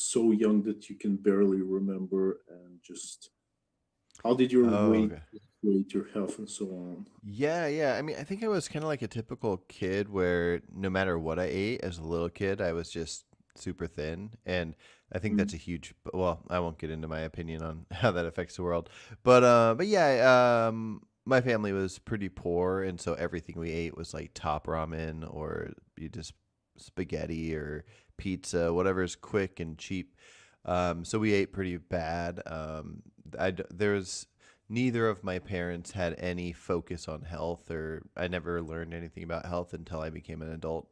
so young that you can barely remember, and just how did your Oh, weight okay. fluctuate, your health, and so on? Yeah, yeah. I mean, I think I was kind of like a typical kid where no matter what I ate as a little kid, I was just super thin. And I think Mm. that's a huge, well, I won't get into my opinion on how that affects the world. But yeah, my family was pretty poor. And so everything we ate was like top ramen or you just spaghetti or pizza, whatever's quick and cheap. So we ate pretty bad. There's neither of my parents had any focus on health, or I never learned anything about health until I became an adult.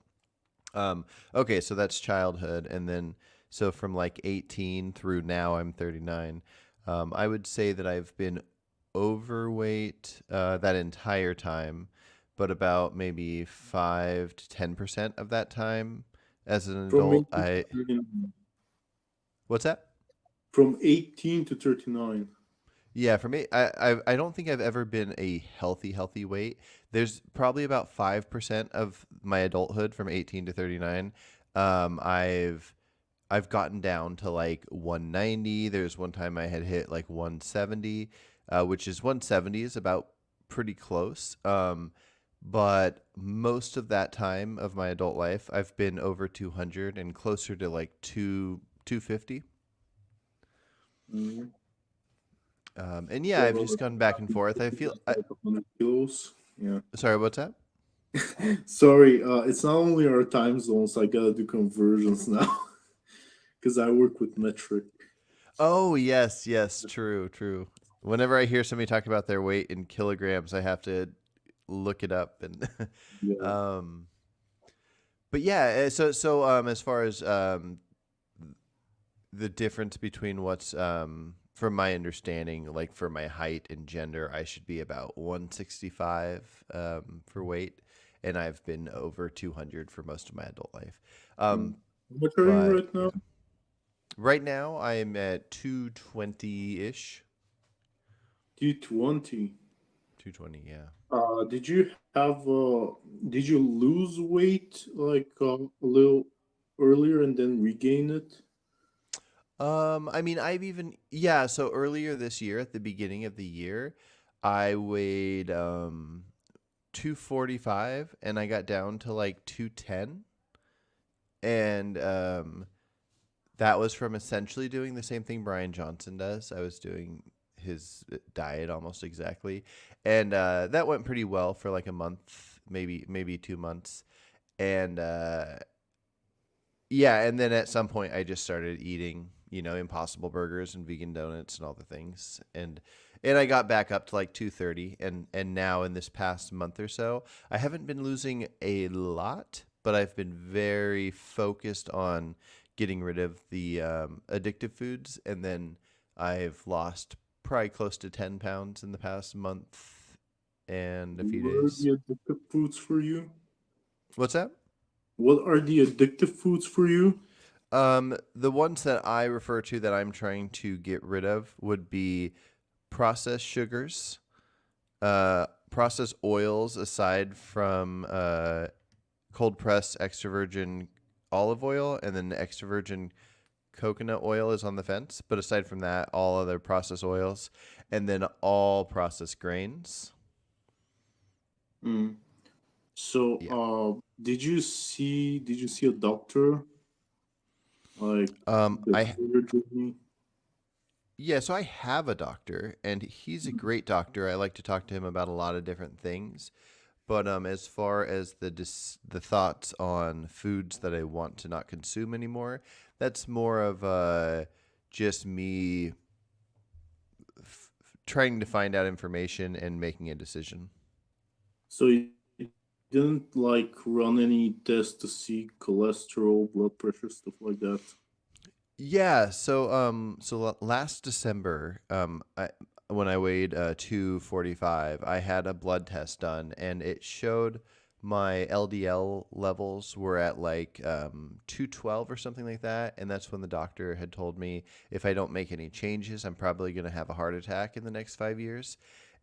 Okay, so that's childhood, and then so from like 18 through now, I'm 39. I would say that I've been overweight that entire time, but about maybe 5 to 10% of that time as an From adult, 18 to 39. what's that? From 18 to 39. Yeah, for me, I don't think I've ever been a healthy weight. There's probably about 5% of my adulthood from 18 to 39. Um, I've I've gotten down to like 190. There's one time I had hit like 170, which is 170 is about pretty close. But most of that time of my adult life, I've been over 200 and closer to like 250. Mm. And yeah, I've So just gone back and forth. I feel like 100 kilos. Yeah. sorry, what's that? Sorry, it's not only our time zones. I gotta do conversions now because I work with metric. Oh, yes, yes, true, true. Whenever I hear somebody talk about their weight in kilograms, I have to look it up and Yeah. um but yeah, as far as the difference between what's from my understanding, like for my height and gender, I should be about 165 for weight, and I've been over 200 for most of my adult life. Mm. Um How much are you but right yeah. now? Right now I am at 220-ish. 220. 220, yeah. Did you have did you lose weight like a little earlier and then regain it? I mean, I've even yeah. So earlier this year, at the beginning of the year, I weighed 245, and I got down to like 210, and that was from essentially doing the same thing Brian Johnson does. I was doing his diet almost exactly, and that went pretty well for like a month, maybe 2 months, and yeah, and then at some point I just started eating, Impossible Burgers and vegan donuts and all the things. And I got back up to like 230 and now in this past month or so, I haven't been losing a lot, but I've been very focused on getting rid of the addictive foods, and then I've lost probably close to 10 pounds in the past month and a few What are days. the addictive foods for you? What's that? What are the addictive foods for you? The ones that I refer to that I'm trying to get rid of would be processed sugars, processed oils, aside from cold pressed extra virgin olive oil, and then the extra virgin coconut oil is on the fence. But aside from that, all other processed oils, and then all processed grains. Mm. So, Yeah. did you see a doctor like I before your journey? Yeah, so I have a doctor, and he's a great doctor. I like to talk to him about a lot of different things. But as far as the thoughts on foods that I want to not consume anymore, that's more of just me trying to find out information and making a decision. So you didn't like run any tests to see cholesterol, blood pressure, stuff like that. Yeah, last December, when I weighed 245, I had a blood test done, and it showed my LDL levels were at like 212 or something like that, and that's when the doctor had told me if I don't make any changes, I'm probably going to have a heart attack in the next 5 years.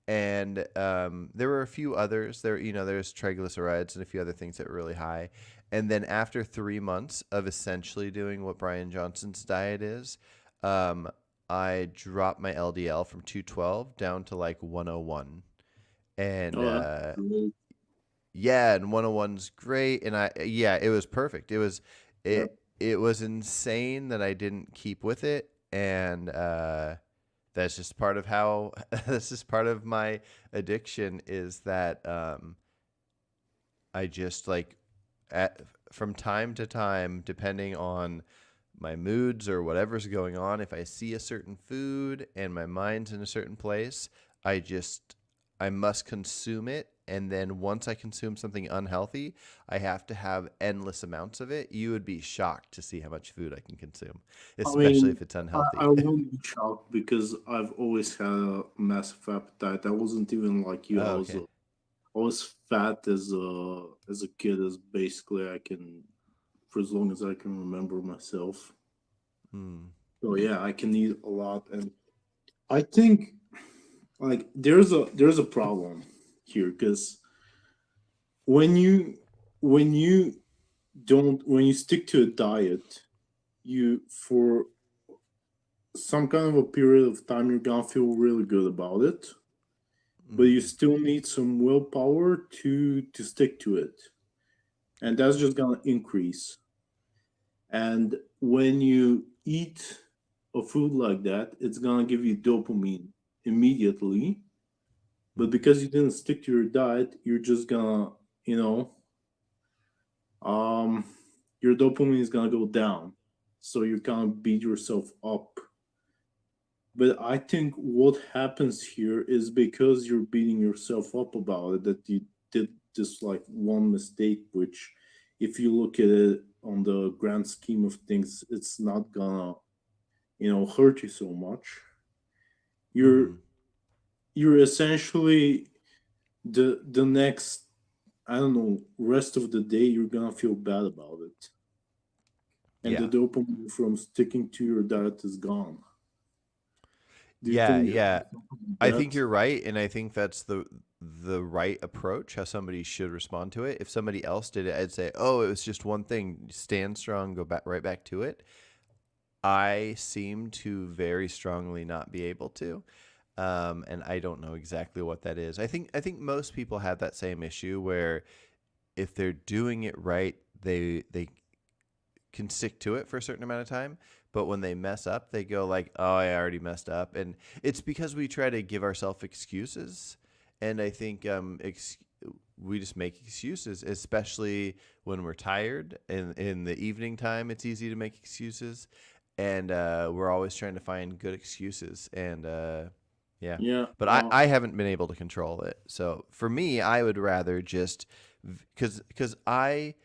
and there were a few others. There's triglycerides and a few other things that were really high. And then after 3 months of essentially doing what Brian Johnson's diet is, um, I dropped my LDL from 212 down to like 101. And Oh, that's great. yeah, and 101's great. And yeah, it was perfect. Yeah. It was insane that I didn't keep with it. And that's just part of how that's just part of my addiction is that I just like at from time to time, depending on my moods or whatever's going on, if I see a certain food and my mind's in a certain place, I must consume it. And then once I consume something unhealthy, I have to have endless amounts of it. You would be shocked to see how much food I can consume, I especially mean, if it's I unhealthy. won't be shocked because I've always had a massive appetite. I wasn't even like you. Oh, okay. I was fat as a kid, as basically I can for as long as I can remember myself. Hmm. So yeah, I can eat a lot, and I think like there's a problem here because when you when you when you stick to a diet, you for some kind of a period of time you're gonna feel really good about it, but you Hmm. still need some willpower to stick to it, and that's just gonna increase. And when you eat a food like that, it's gonna give you dopamine immediately. But because you didn't stick to your diet, you're just gonna, you know, um, your dopamine is gonna go down. So you can't beat yourself up. But I think what happens here is because you're beating yourself up about it, that you did this like one mistake, which, if you look at it on the grand scheme of things, it's not gonna, hurt you so much. You're Hmm. you're essentially the next, I don't know, rest of the day you're gonna feel bad about it, and the Yeah. dopamine from sticking to your diet is gone. Do you Yeah, think yeah. I think that? you're right, and I think that's the right approach, how somebody should respond to it. If somebody else did it, I'd say, "Oh, it was just one thing. Stand strong, go back right back to it." I seem to very strongly not be able to, and I don't know exactly what that is. I think most people have that same issue where if they're doing it right, they can stick to it for a certain amount of time, but when they mess up they go like, oh, I already messed up. And it's because we try to give ourselves excuses. And I think we just make excuses, especially when we're tired. And in the evening time it's easy to make excuses, and we're always trying to find good excuses. And yeah, Yeah. but I haven't been able to control it. So for me, I would rather just because I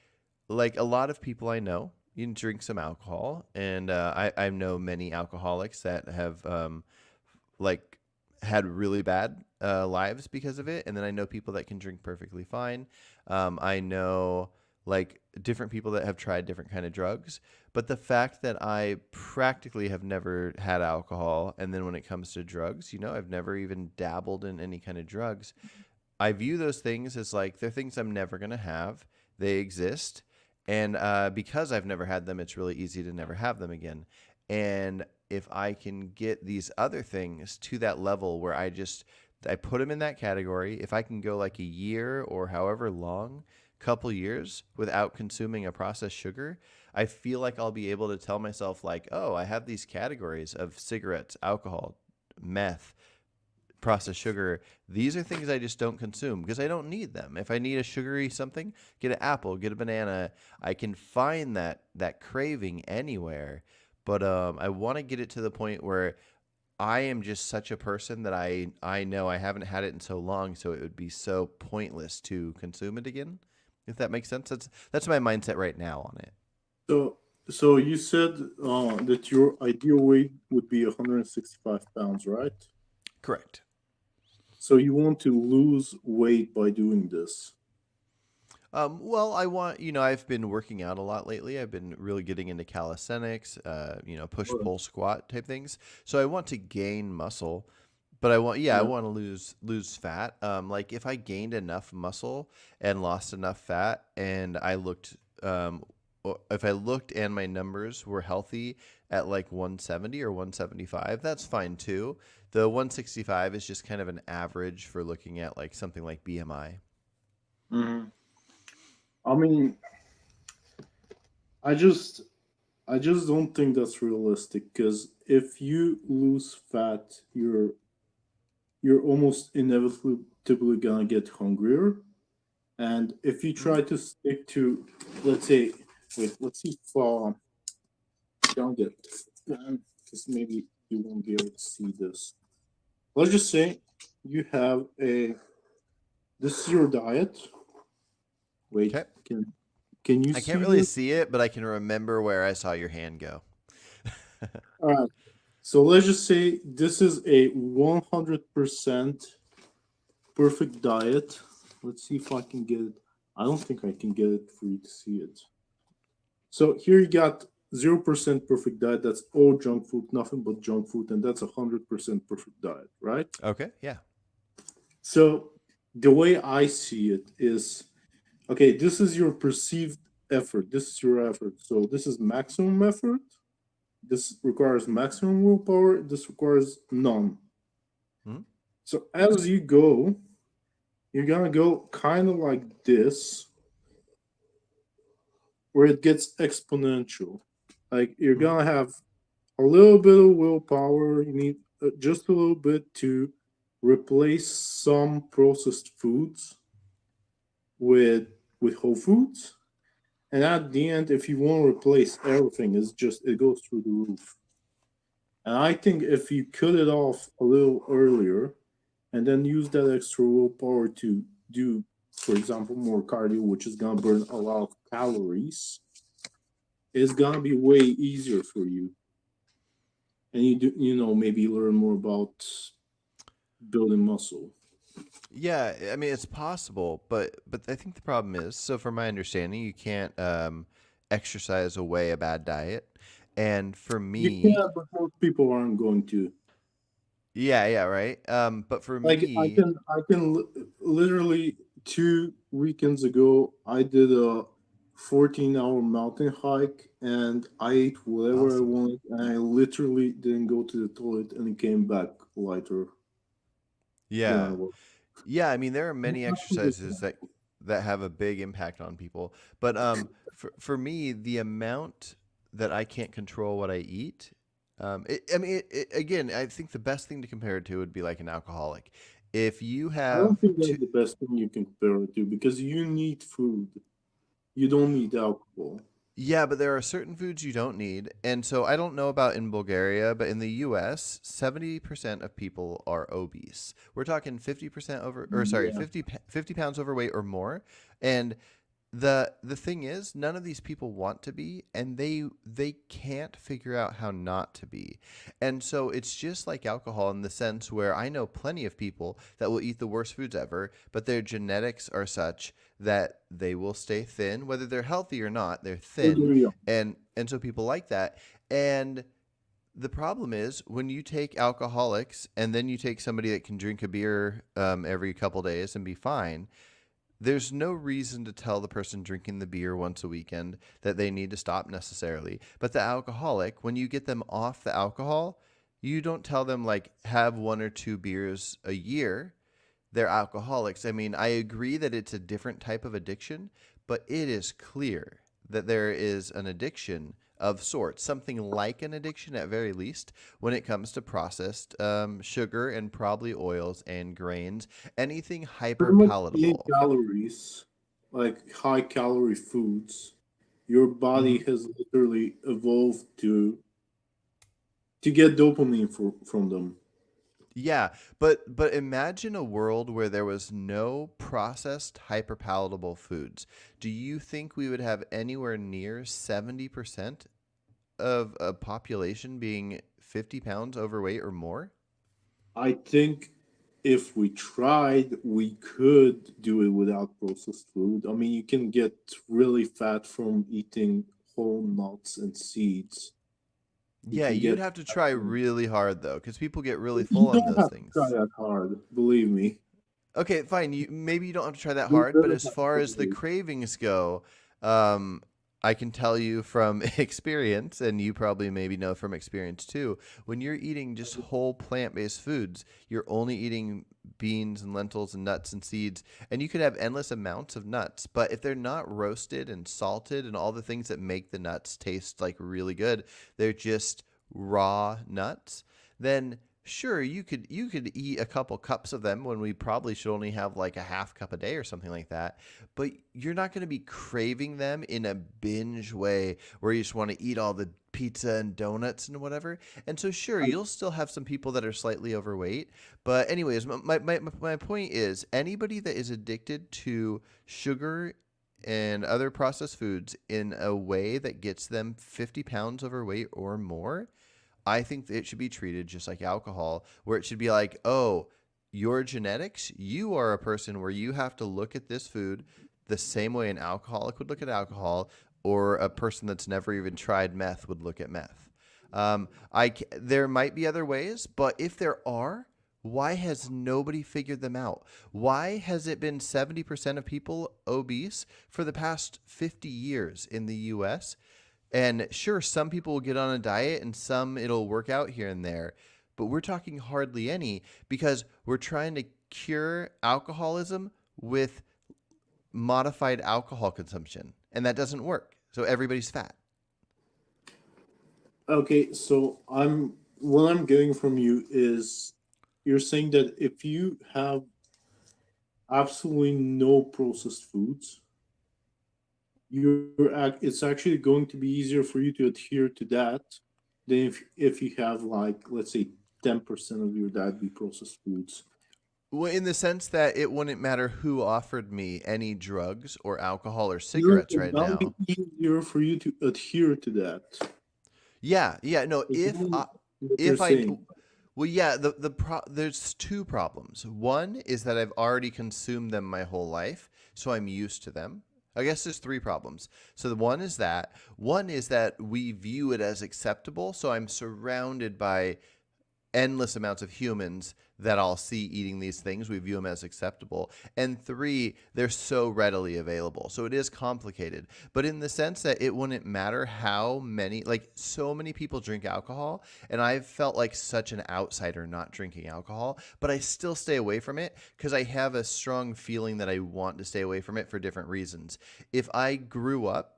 like a lot of people I know, you can drink some alcohol, and I know many alcoholics that have like had really bad lives because of it, and then I know people that can drink perfectly fine. I know like different people that have tried different kind of drugs, but the fact that I practically have never had alcohol, and then when it comes to drugs, I've never even dabbled in any kind of drugs. I view those things as like they're things I'm never going to have. They exist. And because I've never had them, it's really easy to never have them again. And if I can get these other things to that level where I put them in that category, if I can go like a year or however long, couple years without consuming a processed sugar, I feel like I'll be able to tell myself like, oh, I have these categories of cigarettes, alcohol, meth, processed sugar. These are things I just don't consume because I don't need them. If I need a sugary something, get an apple, get a banana. I can find that craving anywhere. But I want to get it to the point where I am just such a person that I know I haven't had it in so long, so it would be so pointless to consume it again. If that makes sense, that's my mindset right now on it. So, so you said that your ideal weight would be 165 pounds, right? Correct. So you want to lose weight by doing this. Well, I've been working out a lot lately. I've been really getting into calisthenics, push Or- pull squat type things. So I want to gain muscle, But I want, yeah, I Yeah. want to lose fat. Like if I gained enough muscle and lost enough fat, and I looked, if I looked and my numbers were healthy at like 170 or 175, that's fine too. The 165 is just kind of an average for looking at like something like BMI. Mhm. I mean, I just I just don't think that's realistic because if you lose fat, you're almost inevitably gonna get hungrier. And if you Mhm. try to stick to, let's say, wait, let's see if don't get because maybe you won't be able to see this. Let's just say you have a this is your diet. Wait, Okay. can you I can't see really this? see it, but I can remember where I saw your hand go. All right. So let's just say this is a 100% perfect diet. Let's see if I can get it. I don't think I can get it for you to see it. So here you got 0% perfect diet. That's all junk food, nothing but junk food, and that's 100% perfect diet, right? Okay. Yeah. So the way I see it is okay, this is your perceived effort. This is your effort. So this is maximum effort. This requires maximum willpower. This requires none. Mhm. So as you go, you're gonna go kind of like this, where it gets exponential. Like you're Mhm. gonna have a little bit of willpower. You need just a little bit to replace some processed foods with whole foods. And at the end, if you want to replace everything, it's just it goes through the roof. And I think if you cut it off a little earlier and then use that extra willpower to do, for example, more cardio, which is gonna burn a lot of calories, it's gonna be way easier for you. And maybe learn more about building muscle. Yeah, I mean it's possible, but I think the problem is, so from my understanding, you can't exercise away a bad diet. And for You me, can, but most people aren't going to. yeah, yeah, right. But for Like me, I can literally 2 weekends ago I did a 14-hour mountain hike and I ate whatever I awesome. wanted and I literally didn't go to the toilet and it came back lighter than I Yeah. was. Yeah, I mean there are And many I absolutely exercises can. that have a big impact on people. But for me, the amount that I can't control what I eat, I mean again, I think the best thing to compare it to would be like an alcoholic. If you I don't have think two, that's the best thing you can compare it to because you need food. You don't need alcohol. yeah, but there are certain foods you don't need. And so I don't know about in Bulgaria, but in the US, 70% of people are obese. We're talking 50% over, or sorry, Yeah. 50 pounds overweight or more. And the thing is, none of these people want to be, and they can't figure out how not to be. And so it's just like alcohol in the sense where I know plenty of people that will eat the worst foods ever, but their genetics are such that they will stay thin, whether they're healthy or not, they're thin. Yeah. And so people like that. And the problem is when you take alcoholics and then you take somebody that can drink a beer every couple days and be fine, there's no reason to tell the person drinking the beer once a weekend that they need to stop necessarily. But the alcoholic, when you get them off the alcohol, you don't tell them like have one or two beers a year. They're alcoholics. I mean, I agree that it's a different type of addiction, but it is clear that there is an addiction of sorts, something like an addiction at very least, when it comes to processed sugar and probably oils and grains, anything hyper Pretty much eating palatable. calories, like high calorie foods, your body Hmm. has literally evolved to get dopamine from them. Yeah, but imagine a world where there was no processed hyperpalatable foods. Do you think we would have anywhere near 70% of a population being 50 pounds overweight or more? I think if we tried, we could do it without processed food. I mean, you can get really fat from eating whole nuts and seeds. You Yeah, can you'd get. have to try really hard though, because people get really You full on don't those have to try things. that hard, believe me. Okay, fine. Maybe you don't have to try that You hard, but really as have far to as the wait. cravings go, um, I can tell you from experience, and you probably maybe know from experience too, when you're eating just whole plant-based foods, you're only eating beans and lentils and nuts and seeds, and you could have endless amounts of nuts, but if they're not roasted and salted and all the things that make the nuts taste like really good, they're just raw nuts, then sure, you could eat a couple cups of them when we probably should only have like a half cup a day or something like that. But you're not going to be craving them in a binge way where you just want to eat all the pizza and donuts and whatever. And so sure, you'll still have some people that are slightly overweight. But anyways, my point is anybody that is addicted to sugar and other processed foods in a way that gets them 50 pounds overweight or more, I think that it should be treated just like alcohol, where it should be like, oh, your genetics, you are a person where you have to look at this food the same way an alcoholic would look at alcohol, or a person that's never even tried meth would look at meth. There might be other ways, but if there are, why has nobody figured them out? Why has it been 70% of people obese for the past 50 years in the US? And sure, some people will get on a diet and some it'll work out here and there. But we're talking hardly any because we're trying to cure alcoholism with modified alcohol consumption. And that doesn't work. So everybody's fat. Okay, so what I'm getting from you is you're saying that if you have absolutely no processed foods, it's actually going to be easier for you to adhere to that than if you have, like, let's say 10% of your diet be processed foods. Well, in the sense that it wouldn't matter who offered me any drugs or alcohol or No, cigarettes right that would be now. easier for you to adhere to that. Yeah, yeah, no, Is that what you're if I saying? well, yeah, there's two problems. One is that I've already consumed them my whole life, so I'm used to them. I guess there's three problems. So the one is that we view it as acceptable, so I'm surrounded by endless amounts of humans that I'll see eating these things. We view them as acceptable. And three, they're so readily available. So it is complicated. But in the sense that it wouldn't matter how many, like so many people drink alcohol, and I've felt like such an outsider not drinking alcohol, but I still stay away from it because I have a strong feeling that I want to stay away from it for different reasons. If I grew up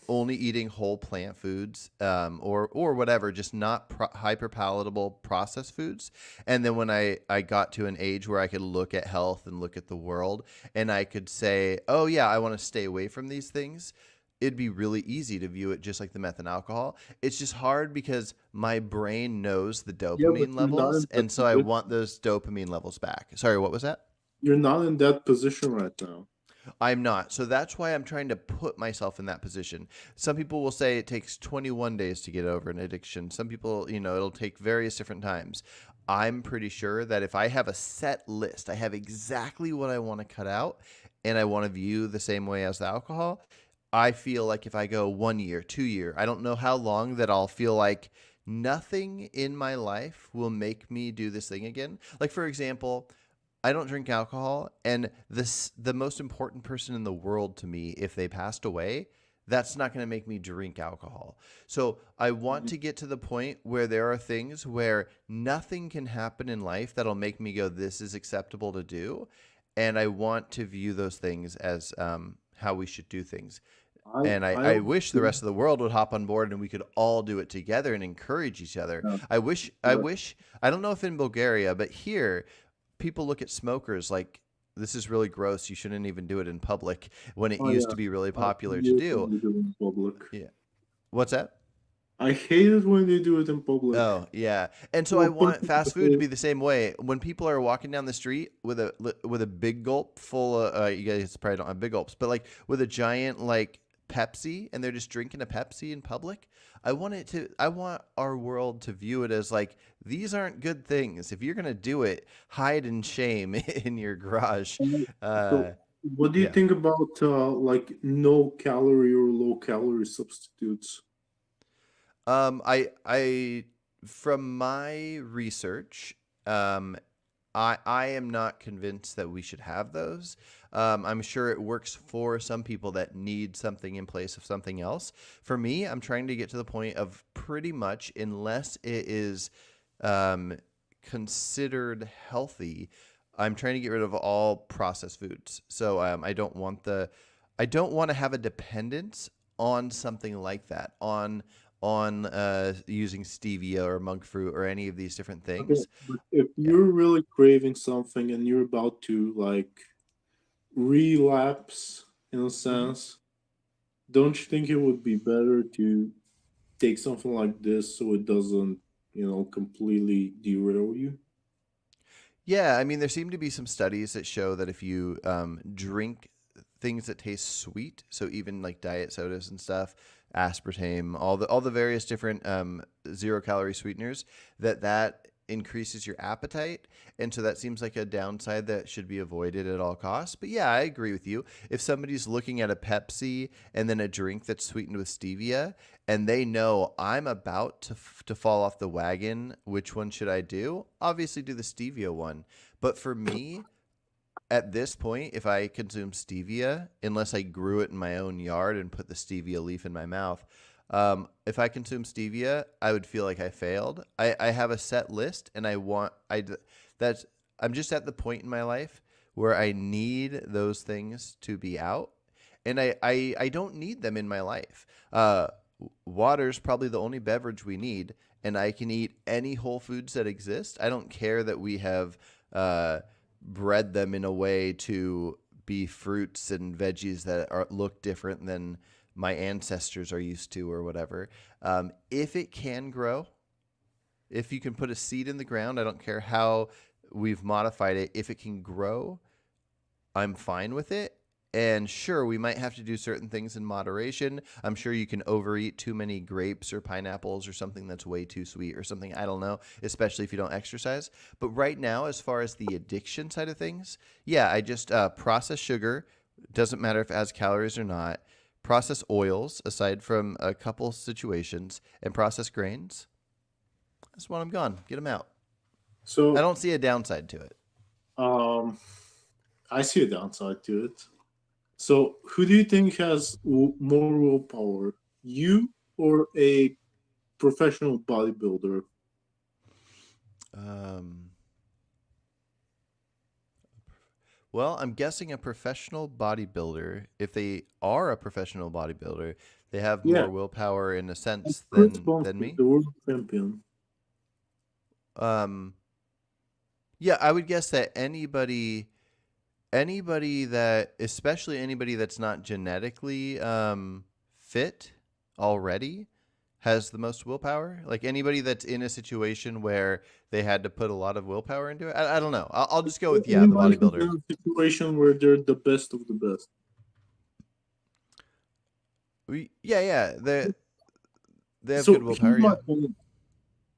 only eating whole plant foods, or whatever, just not hyper palatable processed foods. And then when I got to an age where I could look at health and look at the world and I could say, oh, yeah, I want to stay away from these things, it'd be really easy to view it just like the meth and alcohol. It's just hard because my brain knows the Yeah, but dopamine you're not levels. in that And so I want position. those dopamine levels back. Sorry, what was that? You're not in that position right now. I'm not. So that's why I'm trying to put myself in that position. Some people will say it takes 21 days to get over an addiction. Some people, it'll take various different times. I'm pretty sure that if I have a set list, I have exactly what I want to cut out and I want to view the same way as the alcohol. I feel like if I go 1 year, 2 year, I don't know how long that I'll feel like nothing in my life will make me do this thing again. Like, for example, I don't drink alcohol, and the most important person in the world to me, if they passed away, that's not going to make me drink alcohol. So I want Mhm. to get to the point where there are things where nothing can happen in life that'll make me go, this is acceptable to do. And I want to view those things as how we should do things. And I I also wish the think rest of the world would hop on board and we could all do it together and encourage each other. that, but I don't know if in Bulgaria, but here people look at smokers like this is really gross. You shouldn't even do it in public when it oh used yeah, to be really I popular to hate it do. when they do it in public. Yeah. What's that? I hate it when they do it in public. Oh, yeah. And so I Well, want fast food to be the same way. When people are walking down the street with a big gulp full of you guys probably don't have big gulps, but like with a giant like Pepsi and they're just drinking a Pepsi in public, I want our world to view it as like these aren't good things. If you're going to do it, hide in shame in your garage. Uh So, what do you yeah. think about like no calorie or low calorie substitutes? I from my research, um, I am not convinced that we should have those. I'm sure it works for some people that need something in place of something else. For me, I'm trying to get to the point of pretty much, unless it is um, considered healthy, I'm trying to get rid of all processed foods. So I don't want to have a dependence on something like that, on using stevia or monk fruit or any of these different Okay, things. but if Yeah. you're really craving something and you're about to like relapse in a hmm sense, don't you think it would be better to take something like this so it doesn't, completely derail you? Yeah, I mean, there seem to be some studies that show that if you drink things that taste sweet, so even like diet sodas and stuff, aspartame, all the various different 0 calorie sweeteners, that increases your appetite, and so that seems like a downside that should be avoided at all costs. But yeah, I agree with you. If somebody's looking at a Pepsi and then a drink that's sweetened with stevia, and they know I'm about to fall off the wagon, which one should I do? Obviously, do the stevia one. But for me, at this point, if I consume stevia, unless I grew it in my own yard and put the stevia leaf in my mouth, if I consume stevia, I would feel like I failed. I have a set list, and that's I'm just at the point in my life where I need those things to be out, and I don't need them in my life. Water's probably the only beverage we need, and I can eat any whole foods that exist. I don't care that we have bred them in a way to be fruits and veggies that look different than my ancestors are used to or whatever. If it can grow, if you can put a seed in the ground, I don't care how we've modified it. If it can grow, I'm fine with it. And sure, we might have to do certain things in moderation. I'm sure you can overeat too many grapes or pineapples or something that's way too sweet or something. I don't know, especially if you don't exercise. But right now, as far as the addiction side of things, yeah, I just process sugar. Doesn't matter if it has calories or not. Process oils, aside from a couple situations, and process grains. That's when I'm gone. Get them out. I So, don't see a downside to it. um, I see a downside to it. So, who do you think has more willpower, you or a professional bodybuilder? Um, Well, I'm guessing a professional bodybuilder, if they are a professional bodybuilder, they have Yeah, more willpower in a sense Chris than Bumstead, me. the world champion. Um, yeah, I would guess that anybody that, especially anybody that's not genetically fit already, has the most willpower. Like anybody that's in a situation where they had to put a lot of willpower into it. I don't know. I'll just go with, yeah, the Anybody who's bodybuilder. in a situation where they're the best of the best. Yeah, they have good So here's willpower. my Yeah. point.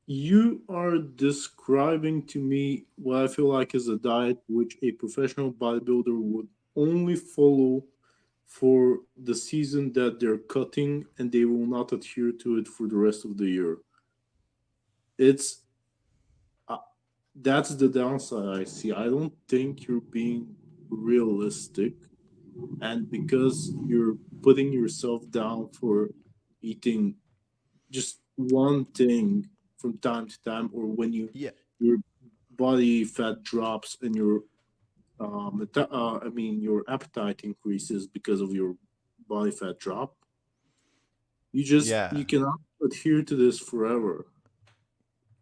You are describing to me what I feel like is a diet which a professional bodybuilder would only follow for the season that they're cutting, and they will not adhere to it for the rest of the year. It's uh, that's the downside I see. I don't think you're being realistic, and because you're putting yourself down for eating just one thing from time to time, or when Yeah. your body fat drops and your your appetite increases because of your body fat drop, you Yeah. cannot adhere to this forever.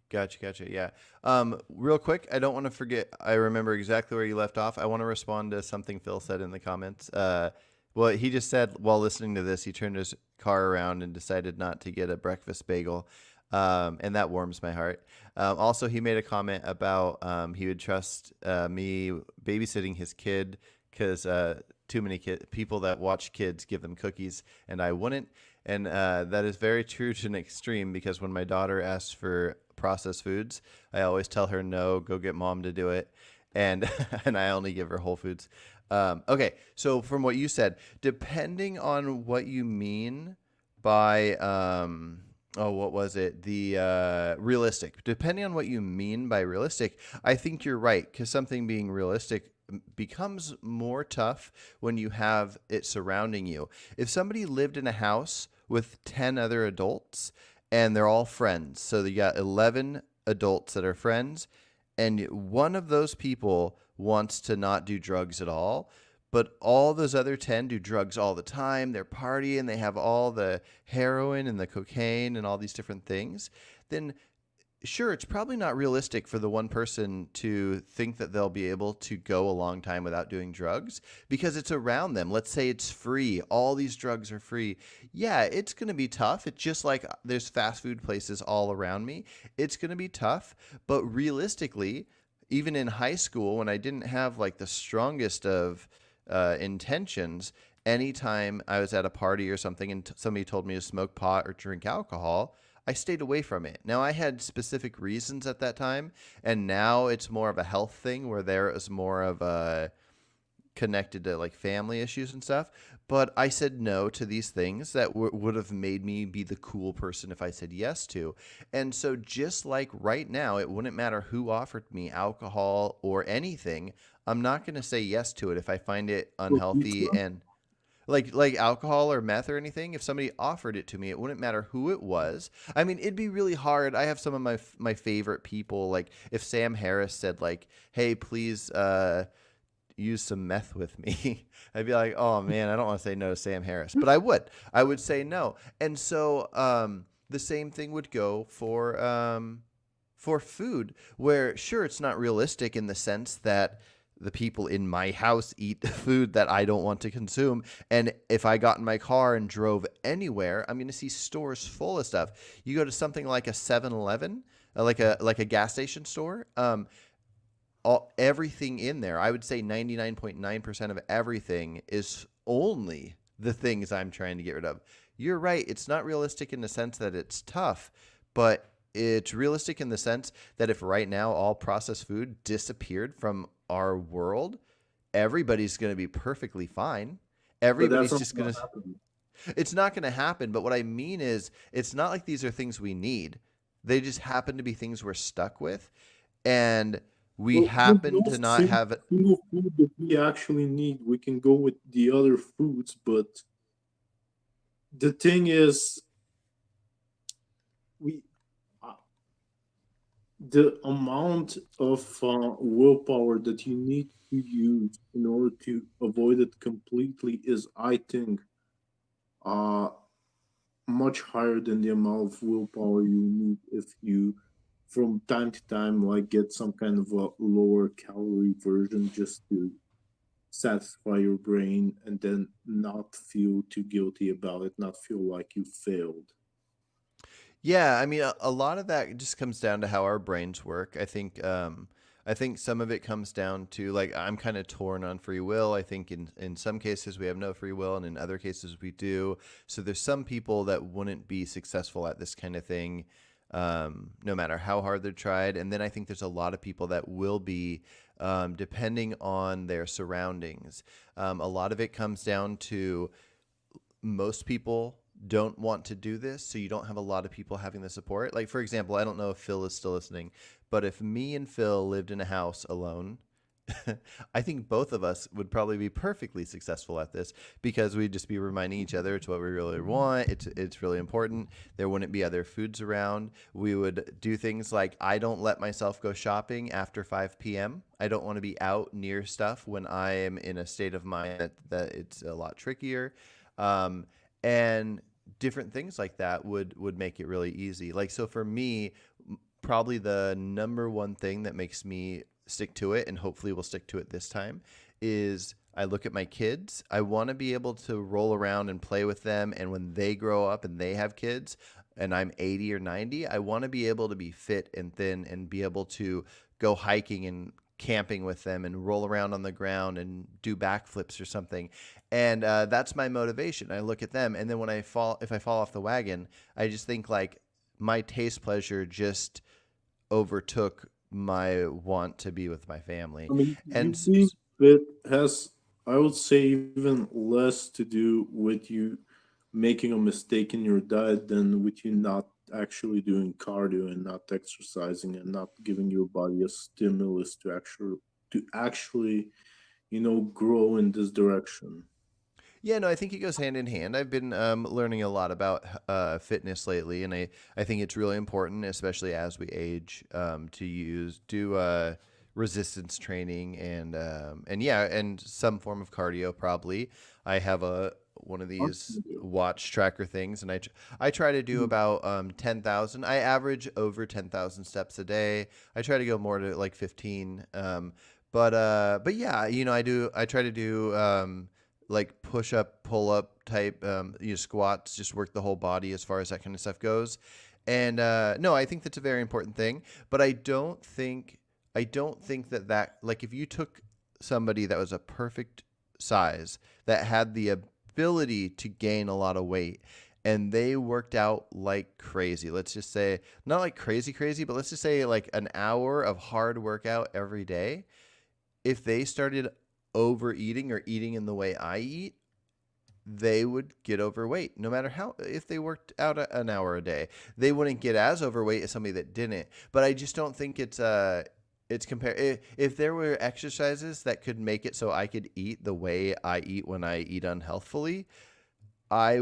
Gotcha. Yeah. Real quick, I don't want to forget. I remember exactly where you left off. I want to respond to something Phil said in the comments. Well, he just said while listening to this, he turned his car around and decided not to get a breakfast bagel. And that warms my heart. Also, he made a comment about he would trust me babysitting his kid because too many people that watch kids give them cookies, and I wouldn't. And that is very true to an extreme because when my daughter asks for processed foods, I always tell her no, go get mom to do it. And and I only give her whole foods. Okay, so from what you said, depending on what you mean by Oh, what was it? The realistic. Depending on what you mean by realistic, I think you're right, because something being realistic becomes more tough when you have it surrounding you. If somebody lived in a house with 10 other adults and they're all friends, so you got 11 adults that are friends, and one of those people wants to not do drugs at all, but all those other 10 do drugs all the time. They're partying, they have all the heroin and the cocaine and all these different things. Then sure, it's probably not realistic for the one person to think that they'll be able to go a long time without doing drugs because it's around them. Let's say it's free. All these drugs are free. Yeah, it's going to be tough. It's just like there's fast food places all around me. It's going to be tough. But realistically, even in high school, when I didn't have like the strongest of intentions, anytime I was at a party or something and somebody told me to smoke pot or drink alcohol, I stayed away from it. Now, I had specific reasons at that time, and now it's more of a health thing where there is more of a connected to like family issues and stuff. But I said no to these things that would have made me be the cool person if I said yes to. And so, just like right now, it wouldn't matter who offered me alcohol or anything. I'm not going to say yes to it if I find it For unhealthy pizza? and like alcohol or meth or anything. If somebody offered it to me, it wouldn't matter who it was. I mean, it'd be really hard. I have some of my favorite people. Like if Sam Harris said like, "Hey, please use some meth with me," I'd be like, "Oh man, I don't want to say no to Sam Harris," but I would. I would say no. And so the same thing would go for food, where sure it's not realistic in the sense that the people in my house eat food that I don't want to consume. And if I got in my car and drove anywhere, I'm going to see stores full of stuff. You go to something like a 7-Eleven, like a gas station store, everything in there, I would say 99.9% of everything is only the things I'm trying to get rid of. You're right. It's not realistic in the sense that it's tough, but it's realistic in the sense that if right now all processed food disappeared from our world, everybody's going to be perfectly fine. But that's Everybody's not just going gonna to, happen. it's not going to happen. But what I mean is, it's not like these are things we need. They just happen to be things we're stuck with. And we Well, with happen to those not have it. single food that we actually need, we can go with the other foods. But the thing is, we uh, the amount of willpower that you need to use in order to avoid it completely is, I think, uh, much higher than the amount of willpower you need if you, from time to time, like get some kind of a lower calorie version just to satisfy your brain and then not feel too guilty about it, not feel like you failed. Yeah, I mean, a lot of that just comes down to how our brains work. I think some of it comes down to like I'm kind of torn on free will. I think in some cases we have no free will, and in other cases we do. So there's some people that wouldn't be successful at this kind of thing, no matter how hard they're tried. And then I think there's a lot of people that will be, depending on their surroundings. A lot of it comes down to most people don't want to do this, so you don't have a lot of people having the support. Like for example, I don't know if Phil is still listening, but if me and Phil lived in a house alone, I think both of us would probably be perfectly successful at this because we'd just be reminding each other it's what we really want. It's really important. There wouldn't be other foods around. We would do things like I don't let myself go shopping after 5 p.m. I don't want to be out near stuff when I am in a state of mind that it's a lot trickier. And different things like that would make it really easy. Like so for me, probably the number one thing that makes me stick to it, and hopefully we'll stick to it this time, is I look at my kids. I want to be able to roll around and play with them, and when they grow up and they have kids and I'm 80 or 90, I want to be able to be fit and thin and be able to go hiking and camping with them and roll around on the ground and do backflips or something. And that's my motivation. I look at them, and then if I fall off the wagon, I just think like my taste pleasure just overtook my want to be with my family. I mean, And you being fit has, I would say, even less to do with you making a mistake in your diet than with you not actually doing cardio and not exercising and not giving your body a stimulus to actually grow in this direction. Yeah, no, I think it goes hand in hand. I've been learning a lot about fitness lately, and I think it's really important, especially as we age, to do resistance training and yeah, and some form of cardio probably. I have a one of these watch tracker things, and I try to do about 10,000. I average over 10,000 steps a day. I try to go more to like 15. But yeah, I try to do like push up, pull up type, squats, just work the whole body as far as that kind of stuff goes. And no, I think that's a very important thing. But I don't think that like if you took somebody that was a perfect size that had the ability to gain a lot of weight and they worked out like crazy. Let's just say not like crazy crazy, but let's just say like an hour of hard workout every day. If they started overeating or eating in the way I eat, they would get overweight no matter how if they worked out an hour a day. They wouldn't get as overweight as somebody that didn't. But I just don't think it's compare if there were exercises that could make it so I could eat the way I eat when I eat unhealthfully, I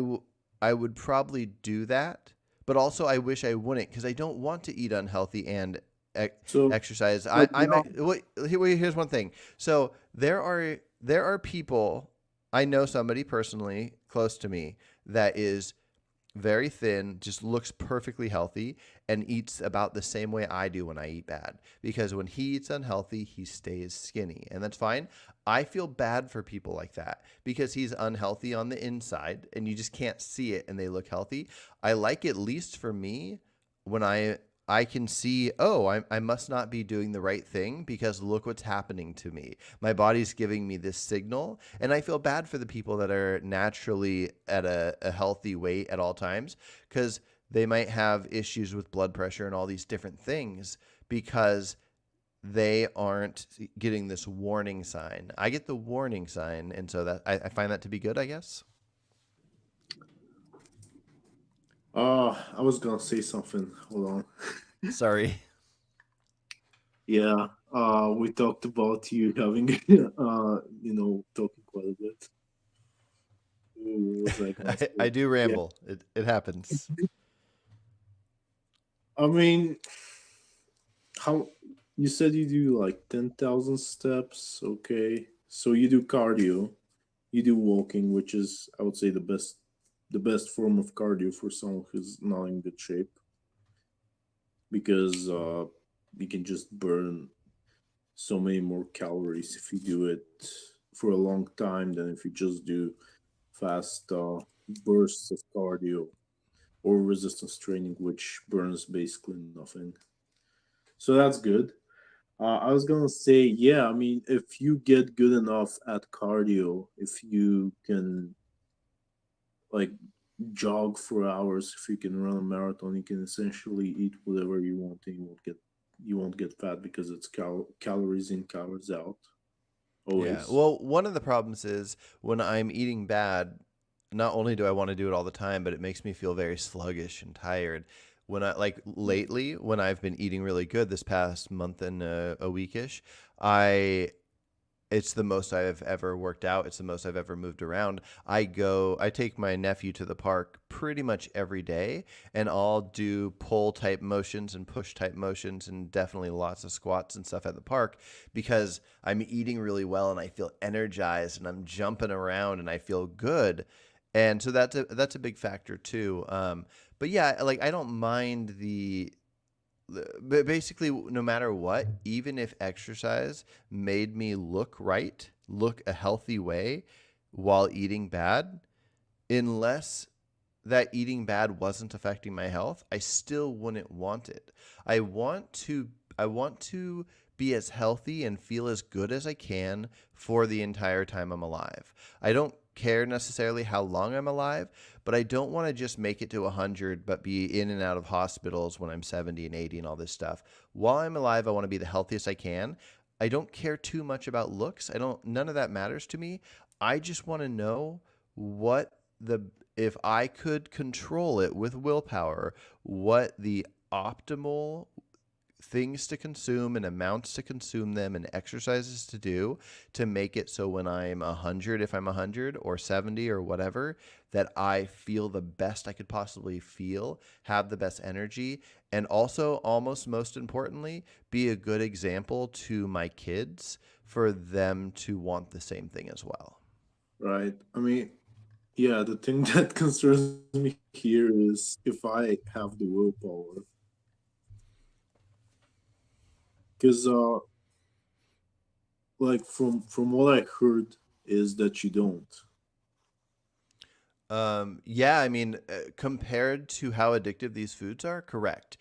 would probably do that. But also I wish I wouldn't because I don't want to eat unhealthy and So, exercise. but Here's one thing. So there are people. I know somebody personally close to me that is very thin, just looks perfectly healthy, and eats about the same way I do when I eat bad. Because when he eats unhealthy, he stays skinny, and that's fine. I feel bad for people like that because he's unhealthy on the inside, and you just can't see it, and they look healthy. I like, at least for me, when I can see, oh, I must not be doing the right thing because look what's happening to me. My body's giving me this signal. And I feel bad for the people that are naturally at a healthy weight at all times because they might have issues with blood pressure and all these different things because they aren't getting this warning sign. I get the warning sign. And so I find that to be good, I guess. I was gonna say something. Hold on. Sorry. Yeah. We talked about you having, talking quite a bit. What was I gonna I say? do Yeah. ramble. It happens. I mean, how you said you do like 10,000 steps, okay? So you do cardio, you do walking, which is, I would say, the best form of cardio for someone who's not in good shape because you can just burn so many more calories if you do it for a long time than if you just do fast bursts of cardio or resistance training, which burns basically nothing. So that's good. I was gonna say, yeah. I mean, if you get good enough at cardio, if you can like jog for hours, if you can run a marathon, you can essentially eat whatever you want, and you won't get fat because it's calories in, calories out. Yeah. Always. Well, one of the problems is when I'm eating bad, not only do I want to do it all the time, but it makes me feel very sluggish and tired. When I like lately, when I've been eating really good this past month and a weekish, I it's the most I've ever worked out. It's the most I've ever moved around. I take my nephew to the park pretty much every day, and I'll do pull type motions and push type motions and definitely lots of squats and stuff at the park because I'm eating really well and I feel energized and I'm jumping around and I feel good. And so that's a big factor too. But yeah, like I don't mind but basically no matter what, even if exercise made me look right, look a healthy way while eating bad, unless that eating bad wasn't affecting my health, I still wouldn't want it. I want to be as healthy and feel as good as I can for the entire time I'm alive. I don't care necessarily how long I'm alive, but I don't want to just make it to 100 but be in and out of hospitals when I'm 70 and 80 and all this stuff. While I'm alive, I want to be the healthiest I can. I don't care too much about looks. I don't None of that matters to me. I just want to know what the if I could control it with willpower, what the optimal things to consume and amounts to consume them and exercises to do to make it so when I'm 100, if I'm 100 or 70 or whatever, that I feel the best I could possibly feel, have the best energy, and also, almost most importantly, be a good example to my kids for them to want the same thing as well. right? I mean, yeah, the thing that concerns me here is if I have the willpower, because like from what I heard is that you don't. Yeah, I mean, compared to how addictive these foods are, correct.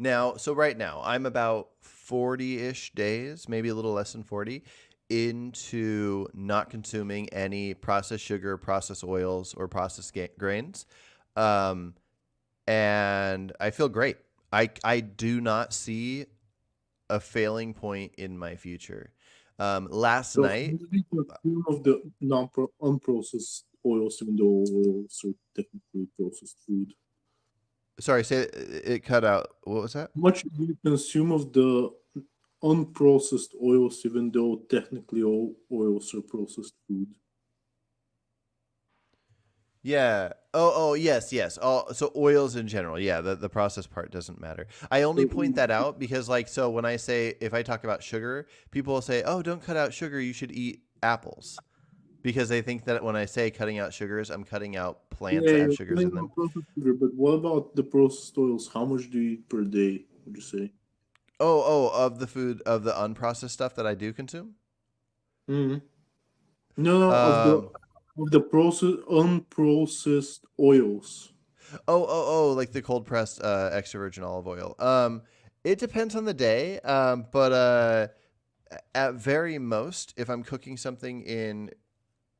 Now, so right now, I'm about 40-ish days, maybe a little less than 40, into not consuming any processed sugar, processed oils, or processed grains. Um, and I feel great. I do not see a failing point in my future. Last So how night, many consume of the unprocessed oils, even though oils are technically processed food? sorry, say it cut out. What was that? How much do you consume of the unprocessed oils, even though technically all oils are processed food? Yeah. Oh, yes, yes. So oils in general. Yeah, the process part doesn't matter. I only So, point that out because, like, so when I say, if I talk about sugar, people will say, oh, don't cut out sugar. You should eat apples. Because they think that when I say cutting out sugars, I'm cutting out plants yeah, that have you're sugars putting in on them. processed sugar, but what about the processed oils? How much do you eat per day, would you say? Of the food, of the unprocessed stuff that I do consume? Hmm. No, no, Um, of the unprocessed oils. like the cold pressed extra virgin olive oil. It depends on the day. But at very most, if I'm cooking something in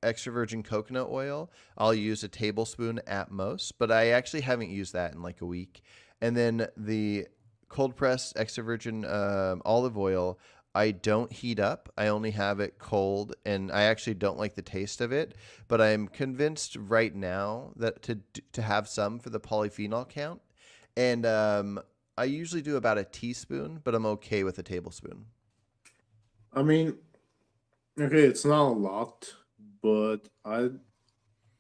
extra virgin coconut oil, I'll use a tablespoon at most, but I actually haven't used that in like a week. And then the cold pressed extra virgin olive oil, I don't heat up. I only have it cold, and I actually don't like the taste of it. But I'm convinced right now that to have some for the polyphenol count, and I usually do about a teaspoon, but I'm okay with a tablespoon. I mean, okay, it's not a lot, but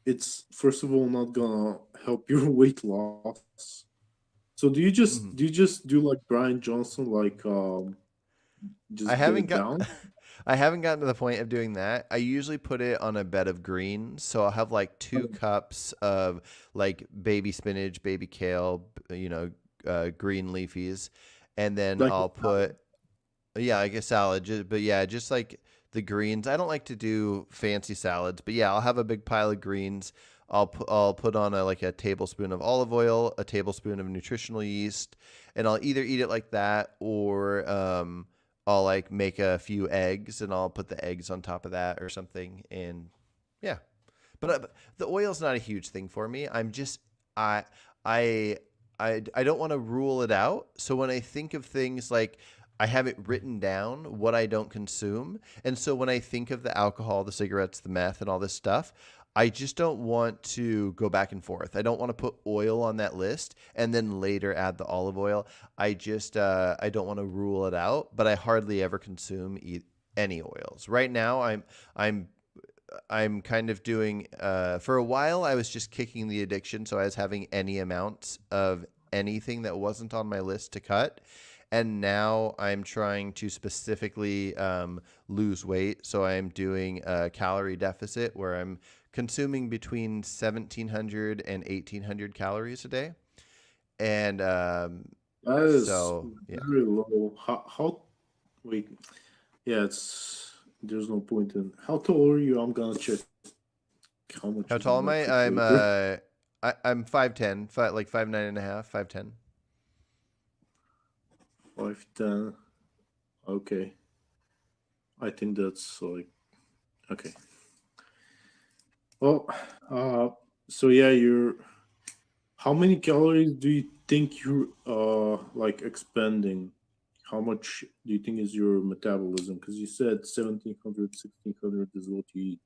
it's first of all not gonna help your weight loss. So Mhm. do you just do like Brian Johnson, like I just get haven't it got down? I haven't gotten to the point of doing that. I usually put it on a bed of greens, so I'll have like 2 cups of like baby spinach, baby kale, green leafies, and then Like I'll put yeah, like a salad. But yeah, just like the greens. I don't like to do fancy salads, but yeah, I'll have a big pile of greens. I'll put on like a tablespoon of olive oil, a tablespoon of nutritional yeast, and I'll either eat it like that or I'll like make a few eggs and I'll put the eggs on top of that or something. And yeah, but the oil's not a huge thing for me. I I I don't want to rule it out. So when I think of things like I have it written down what I don't consume. And so when I think of the alcohol, the cigarettes, the meth, and all this stuff, I just don't want to go back and forth. I don't want to put oil on that list and then later add the olive oil. I don't want to rule it out, but I hardly ever consume any oils. Right now, I'm I'm kind of doing for a while I was just kicking the addiction, so I was having any amount of anything that wasn't on my list to cut. And now I'm trying to specifically lose weight. So I'm doing a calorie deficit where I'm consuming between 1,700 and 1,800 calories a day. And that is so, yeah. very low. How wait, yeah, it's there's no point in how tall are you? I'm gonna check how much How is in tall am my I? refrigerator. I'm 5'10", like 5'9.5", 5'10". 5'10". Okay. I think that's like okay. Well, uh, so yeah, you're. How many calories do you think you're like expending? How much do you think is your metabolism? Because you said 1,700, 1,600 is what you eat.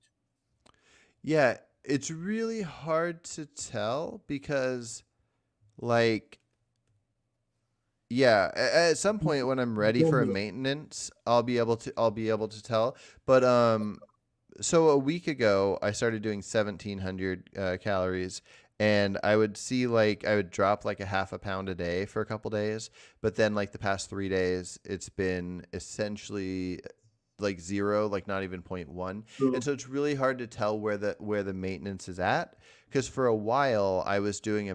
Yeah. it's really hard to tell because, like, yeah, at some point when I'm ready for a maintenance, I'll be able to tell. But so a week ago, I started doing 1,700 calories, and I would see like I would drop like a half a pound a day for a couple days, but then like the past 3 days, it's been essentially like zero, like not even point 0.1. And So, so it's really hard to tell where the maintenance is at, because for a while I was doing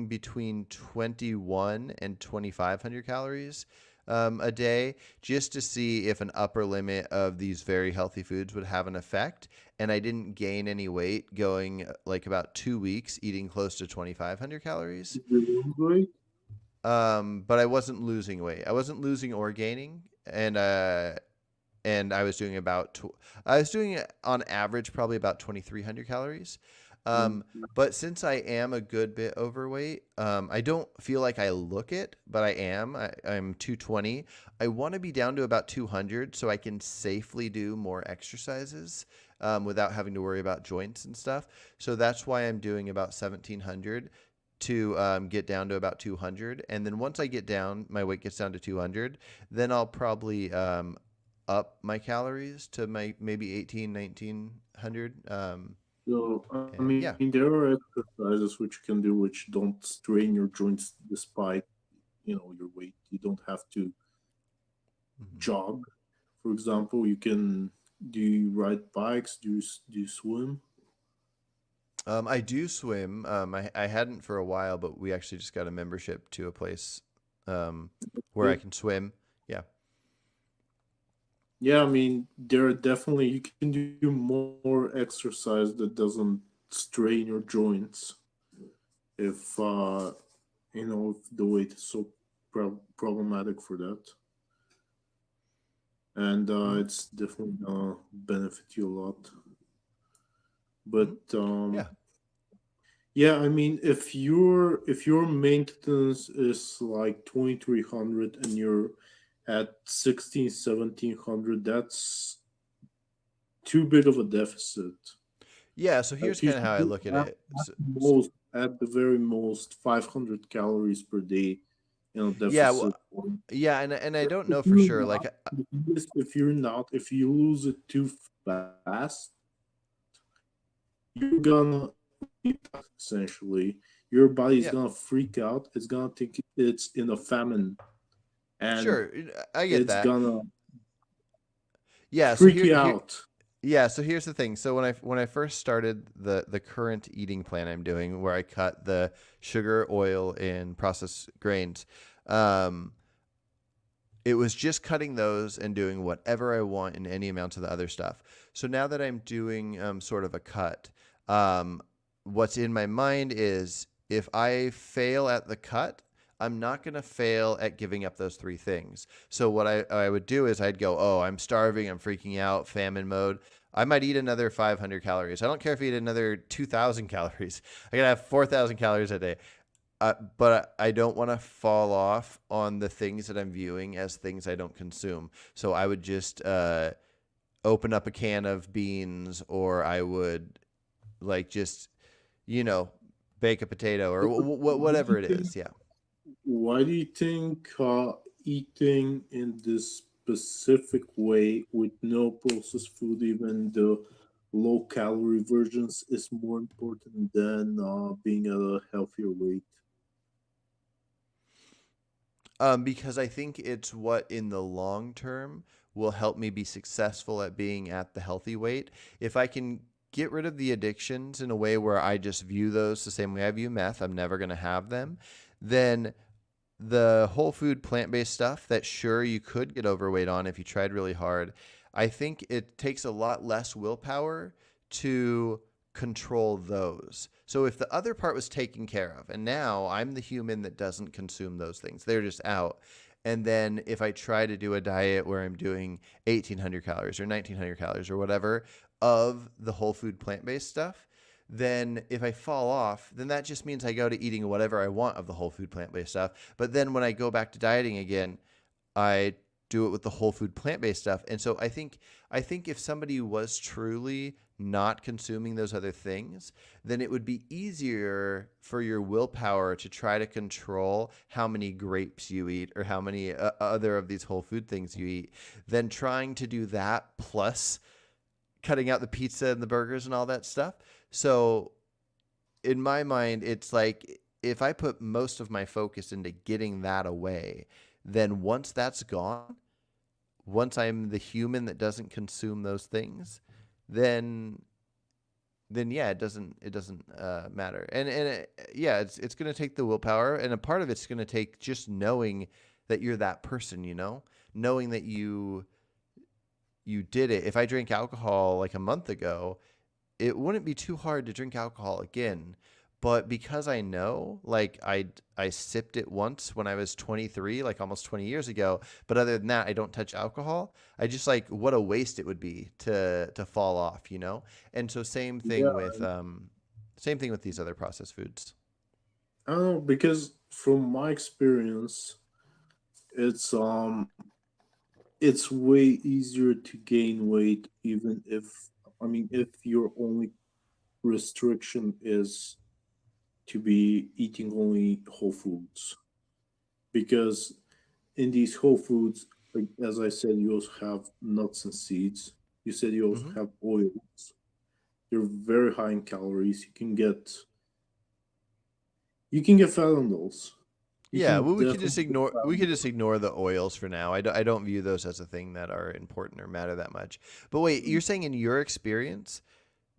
between 21 and 2,500 calories a day, just to see if an upper limit of these very healthy foods would have an effect. And I didn't gain any weight going like about 2 weeks eating close to 2,500 calories. did you lose weight? But I wasn't losing weight. I wasn't losing or gaining, and I was doing I was doing on average probably about 2,300 calories. Mm, Um, but since I am a good bit overweight, I don't feel like I look it, but I am. I'm 220. I want to be down to about 200 so I can safely do more exercises without having to worry about joints and stuff. So that's why I'm doing about 1,700 to get down to about 200. And then once I get down, my weight gets down to 200, then I'll probably up my calories to my maybe 18, 1900. So, I And mean, yeah. there are exercises which you can do which don't strain your joints despite, your weight. You don't have to Mhm. jog. For example, do you ride bikes? Do you swim? I do swim. I hadn't for a while, but we actually just got a membership to a place where I Good. can swim. Yeah. Yeah, I mean, there are definitely you can do more exercise that doesn't strain your joints if if the weight is so problematic for that, and Mhm. it's definitely gonna benefit you a lot. Mhm. But Yeah. yeah, I mean, if your maintenance is like 2,300 and you're at 16, 1,700, that's too big of a deficit. Yeah. So here's Like you kind of how should I do look at at, it. at most, at the very most, 500 calories per day, Yeah. Well, deficit. yeah, and I don't If know for you're sure. not, Like, if you lose it too fast, you're gonna essentially your body's yeah, gonna freak out. It's gonna think it's in a famine, and sure, I get it's that. gonna Yeah. So freak here, you here, out. yeah. So here's the thing. So when I first started the current eating plan I'm doing, where I cut the sugar, oil, and processed grains, um, it was just cutting those and doing whatever I want in any amounts of the other stuff. So now that I'm doing sort of a cut, um, what's in my mind is if I fail at the cut, I'm not going to fail at giving up those three things. So what I would do is I'd go, oh, I'm starving, I'm freaking out, famine mode. I might eat another 500 calories. I don't care if I eat another 2,000 calories. I gotta have 4,000 calories a day. But I don't want to fall off on the things that I'm viewing as things I don't consume. So I would just open up a can of beans, or I would like just, you know, bake a potato or Why do whatever you it think? is. Yeah. Why do you think eating in this specific way with no processed food, even the low calorie versions, is more important than being at a healthier weight? Because I think it's what in the long term will help me be successful at being at the healthy weight. If I can get rid of the addictions in a way where I just view those the same way I view meth, I'm never going to have them, then the whole food plant based stuff that sure you could get overweight on if you tried really hard, I think it takes a lot less willpower to control those. So if the other part was taken care of, and now I'm the human that doesn't consume those things, they're just out. And then if I try to do a diet where I'm doing 1,800 calories or 1,900 calories or whatever of the whole food plant based stuff, then if I fall off, then that just means I go to eating whatever I want of the whole food plant based stuff. But then when I go back to dieting again, I do it with the whole food plant based stuff. And so I think if somebody was truly not consuming those other things, then it would be easier for your willpower to try to control how many grapes you eat or how many other of these whole food things you eat than trying to do that plus cutting out the pizza and the burgers and all that stuff. So in my mind, it's like if I put most of my focus into getting that away, then once that's gone, once I'm the human that doesn't consume those things, then yeah, it doesn't matter. Yeah, it's going to take the willpower, and a part of it's going to take just knowing that you're that person, knowing that you did it. If I drank alcohol like a month ago, it wouldn't be too hard to drink alcohol again. But because I know, like I sipped it once when I was 23, like almost 20 years ago. But other than that, I don't touch alcohol. I just like what a waste it would be to fall off. And so Yeah, same thing with these other processed foods. I don't know, because from my experience, it's it's way easier to gain weight, even if, I mean, if your only restriction is to be eating only whole foods. Because in these whole foods, like as I said, you also have nuts and seeds. You said you also Hmm. have oils. They're very high in calories. You can get fat on those. You Yeah, can well, definitely get fat we on could just those. ignore the oils for now. I don't view those as a thing that are important or matter that much. But wait, you're saying in your experience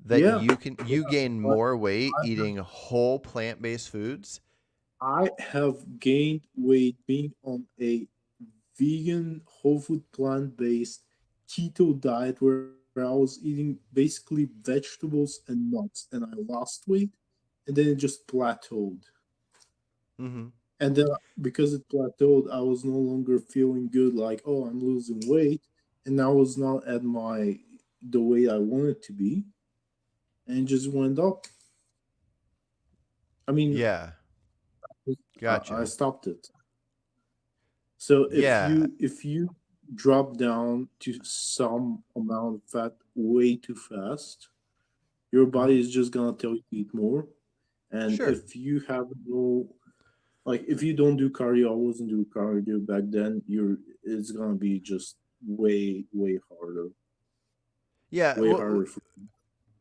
that Yeah, you yeah. gain But more weight I have, eating whole plant-based foods? I have gained weight being on a vegan, whole food, plant based keto diet where I was eating basically vegetables and nuts, and I lost weight, and then it just plateaued. Mm-hmm. And then because it plateaued, I was no longer feeling good, like, oh, I'm losing weight, and I was not at the weight I wanted to be, and it just went up. I mean, Yeah, I gotcha. stopped it. So Yeah. if you drop down to some amount of fat way too fast, your Hmm. body is just gonna tell you to eat more. And Sure. if you have no, like, if you don't do cardio, I wasn't doing cardio back then. It's gonna be just Yeah. way harder for.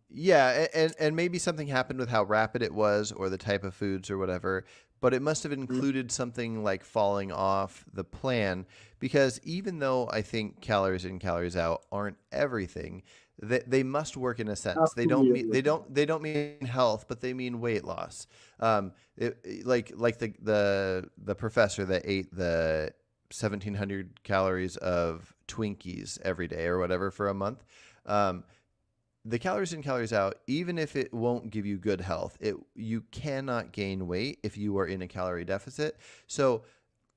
Yeah, and maybe something happened with how rapid it was or the type of foods or whatever, but it must have Mm, included something like falling off the plan because even though I think calories in, calories out aren't everything, they must work in a sense. Absolutely They don't mean health, but they mean weight loss. Like the professor that ate the 1,700 calories of Twinkies every day or whatever for a month. Um, the calories in, calories out, even if it won't give you good health, you cannot gain weight if you are in a calorie deficit. So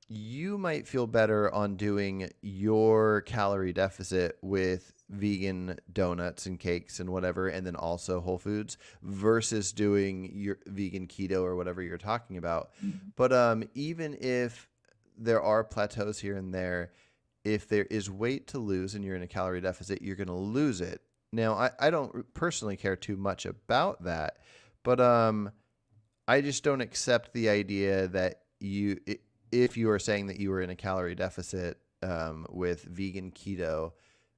you might feel better on doing your calorie deficit with vegan donuts and cakes and whatever, and then also whole foods versus doing your vegan keto or whatever you're talking about. Mhm. But even if there are plateaus here and there, if there is weight to lose and you're in a calorie deficit, you're going to lose it. Now, I don't personally care too much about that, but I just don't accept the idea that if you are saying that you were in a calorie deficit with vegan keto,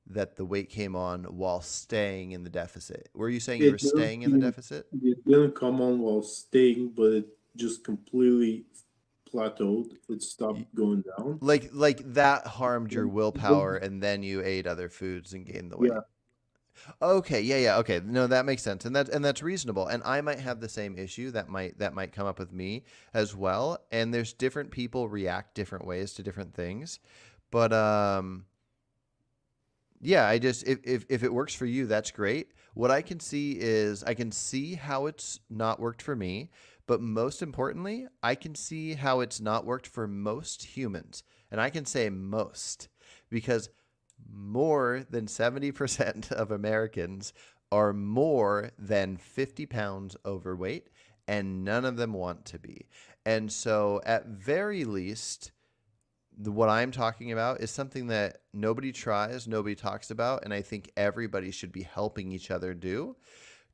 that the weight came on while staying in the deficit. Were you saying you were It didn't staying in the even deficit? it didn't come on while staying, but it just completely plateaued. It Y- stopped going down. like that harmed your And willpower, and then you ate other foods and gained the weight. yeah, Okay, yeah, okay. No, that makes sense, and that's reasonable. And I might have the same issue that might come up with me as well. And there's different people react different ways to different things, but yeah, I just if it works for you, that's great. What I can see is I can see how it's not worked for me, but most importantly, I can see how it's not worked for most humans. And I can say most because more than 70% of Americans are more than 50 pounds overweight, and none of them want to be. And so, at very least, what I'm talking about is something that nobody tries, nobody talks about, and I think everybody should be helping each other do,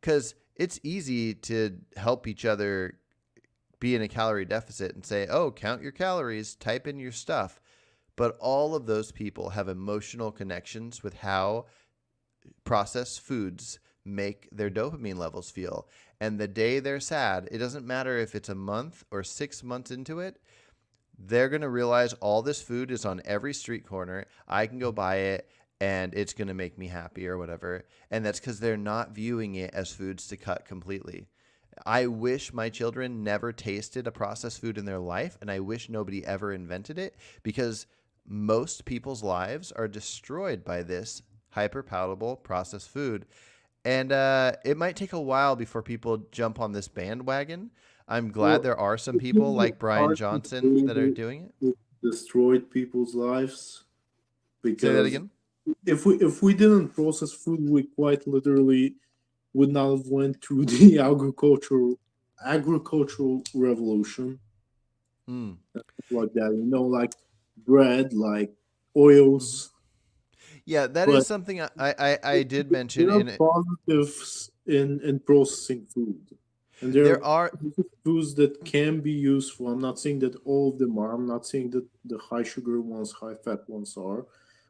because it's easy to help each other be in a calorie deficit and say, oh, count your calories, type in your stuff. But all of those people have emotional connections with how processed foods make their dopamine levels feel. And the day they're sad, it doesn't matter if it's a month or 6 months into it, they're going to realize all this food is on every street corner. I can go buy it and it's going to make me happy or whatever. And that's because they're not viewing it as foods to cut completely. I wish my children never tasted a processed food in their life, and I wish nobody ever invented it, because most people's lives are destroyed by this hyper palatable processed food. And it might take a while before people jump on this bandwagon. I'm glad Well, there are some I people think like it's Brian hard to Johnson say that are doing it. it destroyed people's lives Say that because again. if we didn't process food, we quite literally would not have went through the agricultural revolution Mm. like that. Like bread, like Hmm. oils. Yeah, that is But something I did mention there are in it. positives in processing food, and there There are are. foods that can be useful. I'm not saying that all of them are. I'm not saying that the high sugar ones, high fat ones are,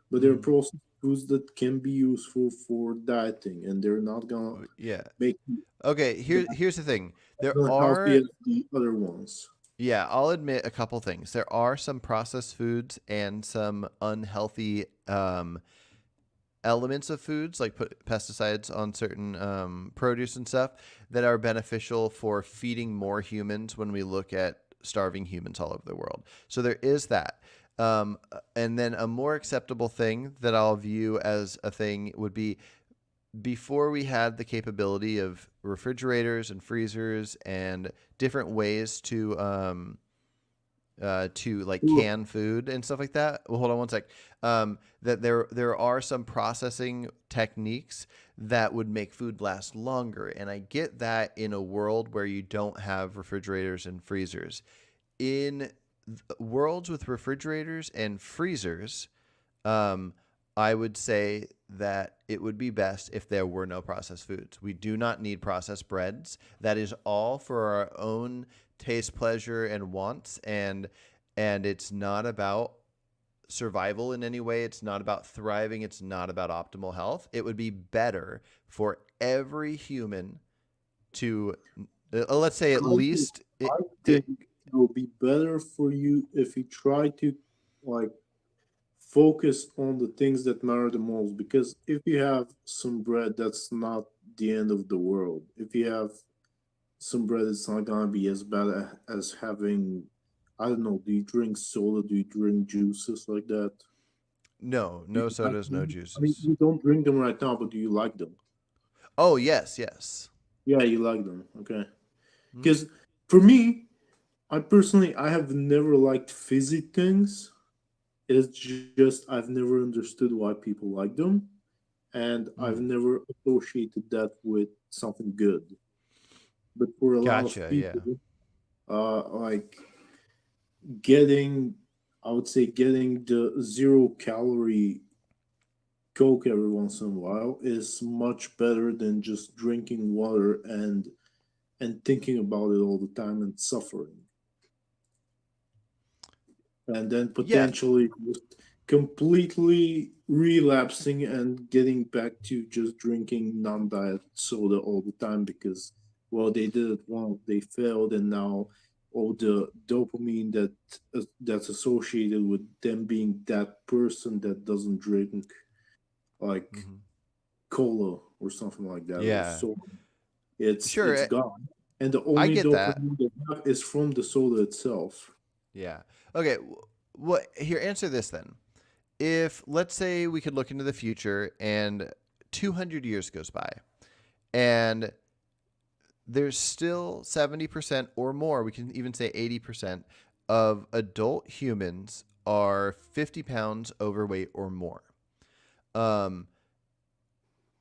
but there are Mhm. processed foods that can be useful for dieting, and they're not gonna Yeah. make you Okay, here's the thing. There as healthy are. as the other ones. Yeah, I'll admit a couple things. There are some processed foods and some unhealthy elements of foods, like put pesticides on certain produce and stuff, that are beneficial for feeding more humans when we look at starving humans all over the world. So there is that. And then a more acceptable thing that I'll view as a thing would be, before we had the capability of refrigerators and freezers and different ways to like Well, can food and stuff like that. Well, hold on one sec. That there are some processing techniques that would make food last longer, and I get that in a world where you don't have refrigerators and freezers. In worlds with refrigerators and freezers, um, I would say that it would be best if there were no processed foods. We do not need processed breads. That is all for our own taste, pleasure, and wants, and it's not about survival in any way. It's not about thriving. It's not about optimal health. It would be better for every human to, let's say, at I think least I think it will be better for you if you try to like focus on the things that matter the most. Because if you have some bread, that's not the end of the world. If you have some bread, it's not gonna be as bad as having. I don't know. Do you drink soda? Do you drink juices like that? no, Do no you like sodas, no them? I mean, juices. you don't drink them right now, but do you like them? Oh yes, yes. Yeah, you like them. Okay. Hmm? Because for me, I have never liked fizzy things. It's just I've never understood why people like them, and I've Mm. never associated that with something good. But for a lot of Gotcha. people, Yeah. like getting, I would say getting the 0 calorie Coke every once in a while is much better than just drinking water and thinking about it all the time and suffering. And then Yeah. potentially just completely relapsing and getting back to just drinking non-diet soda all the time because well they did it once, they failed, and now all the dopamine that's associated with them being that person that doesn't drink like Hmm. cola or something like that or Yeah. so it's Sure. gone, and the I only get that. dopamine they have is from the soda itself. Yeah. Okay. What here? Answer this then. If, let's say, we could look into the future and 200 years goes by and there's still 70% or more, we can even say 80% of adult humans are 50 pounds overweight or more. Um,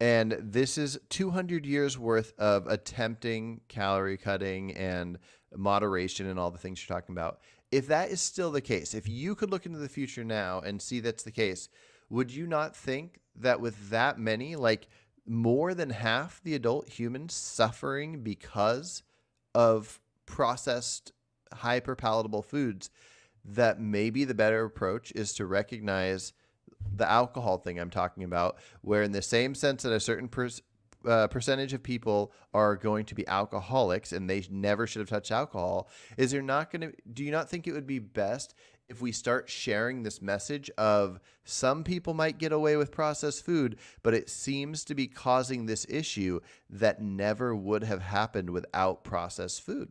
and this is 200 years worth of attempting calorie cutting and moderation and all the things you're talking about. If that is still the case, if you could look into the future now and see that's the case, would you not think that with that many, like more than half the adult humans suffering because of processed hyperpalatable foods, that maybe the better approach is to recognize the alcohol thing I'm talking about, where in the same sense that a certain percentage of people are going to be alcoholics and they never should have touched alcohol, is there not going to, do you not think it would be best if we start sharing this message of some people might get away with processed food, but it seems to be causing this issue that never would have happened without processed food?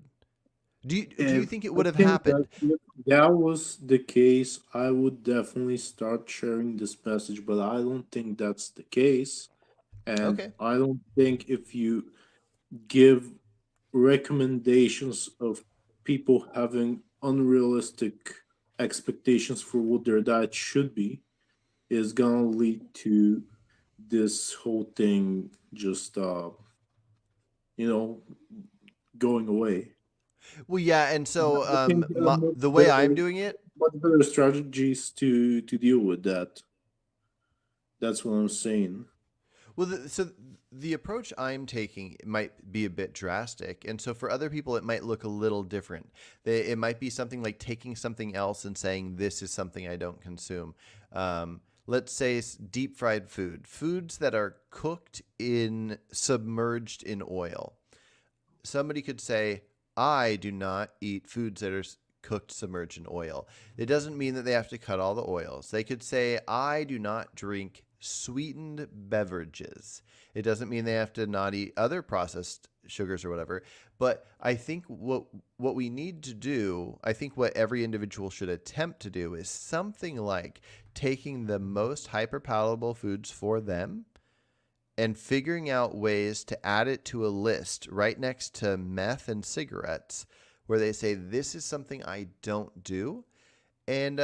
Do you think it I would have think that happened? if that was the case, I would definitely start sharing this message, but I don't think that's the case. And Okay. I don't think if you give recommendations of people having unrealistic expectations for what their diet should be is gonna lead to this whole thing just you know going away. Well, yeah, and so I think there are the way I'm doing it. much better strategies to deal with that. That's what I'm saying. Well, so the approach I'm taking might be a bit drastic, and so for other people, it might look a little different. It might be something like taking something else and saying, "This is something I don't consume." Let's say deep fried food, foods that are cooked in submerged in oil. Somebody could say, "I do not eat foods that are cooked submerged in oil." It doesn't mean that they have to cut all the oils. They could say, "I do not drink sweetened beverages." It doesn't mean they have to not eat other processed sugars or whatever. But I think what we need to do, I think what every individual should attempt to do is something like taking the most hyperpalatable foods for them and figuring out ways to add it to a list right next to meth and cigarettes where they say, this is something I don't do. And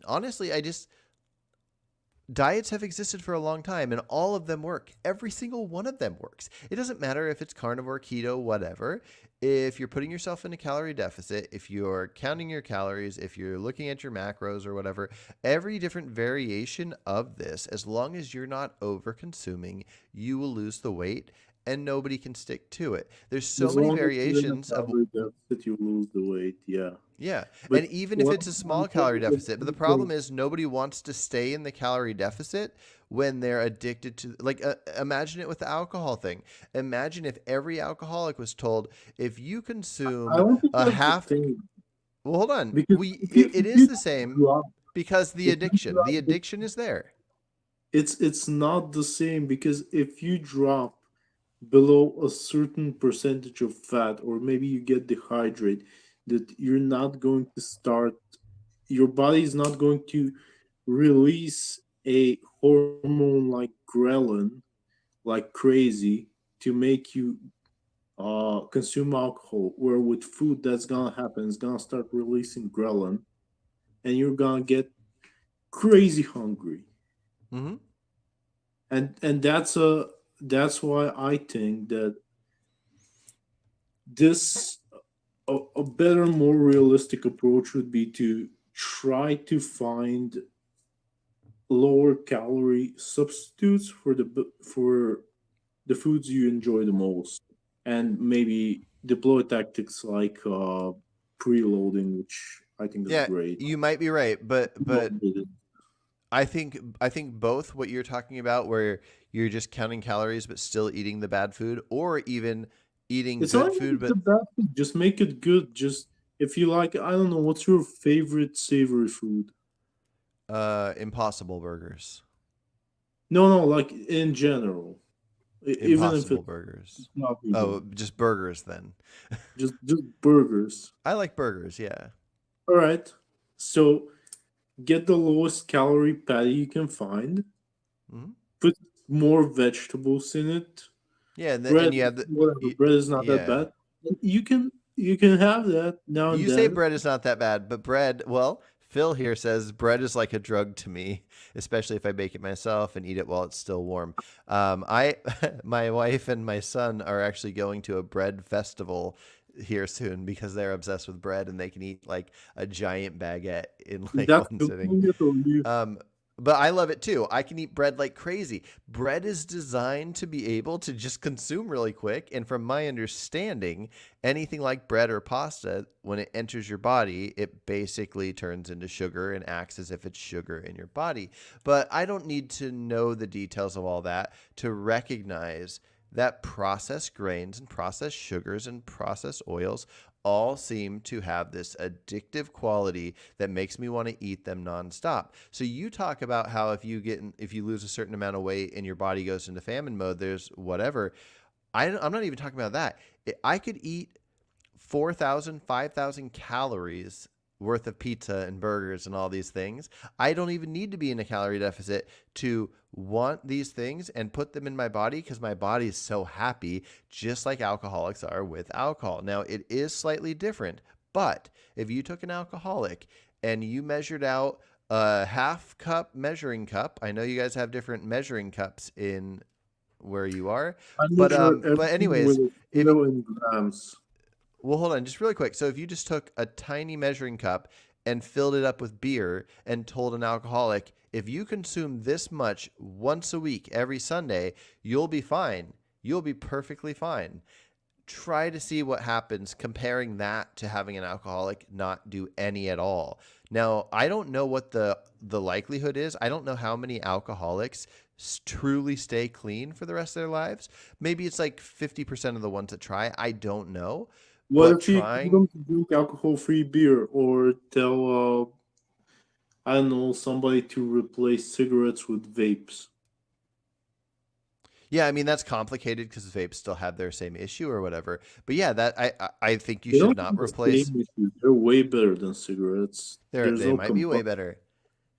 honestly, diets have existed for a long time and all of them work. Every single one of them works. It doesn't matter if it's carnivore, keto, whatever. If you're putting yourself in a calorie deficit, if you're counting your calories, if you're looking at your macros or whatever, every different variation of this, as long as you're not over consuming, you will lose the weight and nobody can stick to it. There's so As many long as you're in a variations of. calorie deficit, you lose the weight. Yeah, Yeah. but And even if what it's a I'm small calorie saying deficit, but the is problem is nobody wants to stay in the calorie deficit when they're addicted to, like, imagine it with the alcohol thing. Imagine if every alcoholic was told, if you I consume don't think a that's the half, same well, hold on. because It if is you the same drop because the if you addiction, drop the the addiction is there. it's not the same because if you drop below a certain percentage of fat or maybe you get dehydrated that you're not going to start your body is not going to release a hormone like ghrelin like crazy to make you consume alcohol where with food that's gonna happen it's gonna start releasing ghrelin and you're gonna get crazy hungry Hmm. and that's why I think that this a better more realistic approach would be to try to find lower calorie substitutes for the foods you enjoy the most and maybe deploy tactics like preloading which I think is Yeah, great. you might be right, but Not with it. I think both what you're talking about, where you're just counting calories but still eating the bad food, or even eating It's not good even food the but bad food. Just make it good. Just if you like, I don't know, what's your favorite savory food? Impossible burgers. No, no, like in general. Even if Impossible it's burgers. not Oh, vegan. just burgers then. Just burgers. I like burgers, yeah. All right. So get the lowest calorie patty you can find. Hmm. Put more vegetables in it. Yeah, and Bread, you have the whatever. you, Bread is not that yeah. bad. And you can have that now and You say then. bread is not that bad, but bread, well, Phil here says bread is like a drug to me, especially if I bake it myself and eat it while it's still warm. I, my wife and my son are actually going to a bread festival here soon because they're obsessed with bread and they can eat like a giant baguette in like That's one sitting. cooking it, or you? Um, but I love it too. I can eat bread like crazy. Bread is designed to be able to just consume really quick. And from my understanding, anything like bread or pasta, when it enters your body, it basically turns into sugar and acts as if it's sugar in your body. But I don't need to know the details of all that to recognize that processed grains and processed sugars and processed oils all seem to have this addictive quality that makes me want to eat them nonstop. So you talk about how if you lose a certain amount of weight and your body goes into famine mode, there's whatever. I'm not even talking about that. I could eat 4,000, 5,000 calories worth of pizza and burgers and all these things. I don't even need to be in a calorie deficit to want these things and put them in my body because my body is so happy, just like alcoholics are with alcohol. Now, it is slightly different, but if you took an alcoholic and you measured out a half cup measuring cup, I know you guys have different measuring cups in where you are, I measure but everything anyways, with a if kilo in grams. well, hold on, just really quick. So if you just took a tiny measuring cup and filled it up with beer and told an alcoholic, if you consume this much once a week, every Sunday, you'll be fine. You'll be perfectly fine. Try to see what happens comparing that to having an alcoholic not do any at all. Now, I don't know what the likelihood is. I don't know how many alcoholics truly stay clean for the rest of their lives. Maybe it's like 50% of the ones that try. I don't know. What But if you tell trying them to drink alcohol-free beer, or tell I don't know, somebody to replace cigarettes with vapes? Yeah, I mean that's complicated because vapes still have their same issue or whatever. But yeah, that I think you They should don't not have the replace. same issue. They're way better than cigarettes. There's They no might be way combustion. better.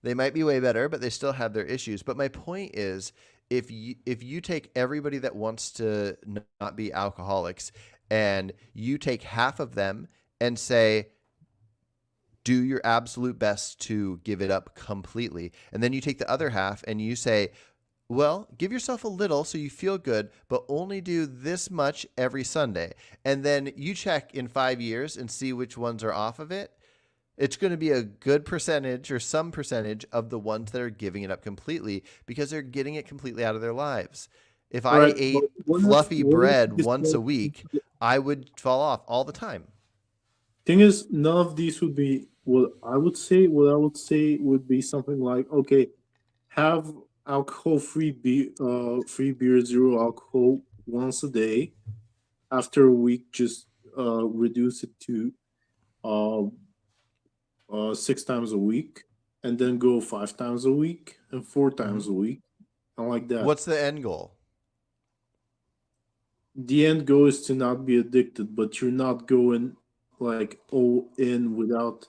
They might be way better, but they still have their issues. But my point is, if you take everybody that wants to not be alcoholics, and you take half of them and say, do your absolute best to give it up completely, and then you take the other half and you say, well, give yourself a little so you feel good, but only do this much every Sunday. And then you check in 5 years and see which ones are off of it. It's going to be a good percentage or some percentage of the ones that are giving it up completely because they're getting it completely out of their lives. If All I right, but ate what if fluffy bread this once a week, I would fall off all the time. thing is, none of these would be what I would say. What I would say would be something like, okay, have free beer, zero alcohol once a day. After a week, just reduce it to uh, 6 times a week, and then go 5 times a week and four Hmm. times a week, and like that. What's the end goal? The end goal is to not be addicted, but you're not going like all in without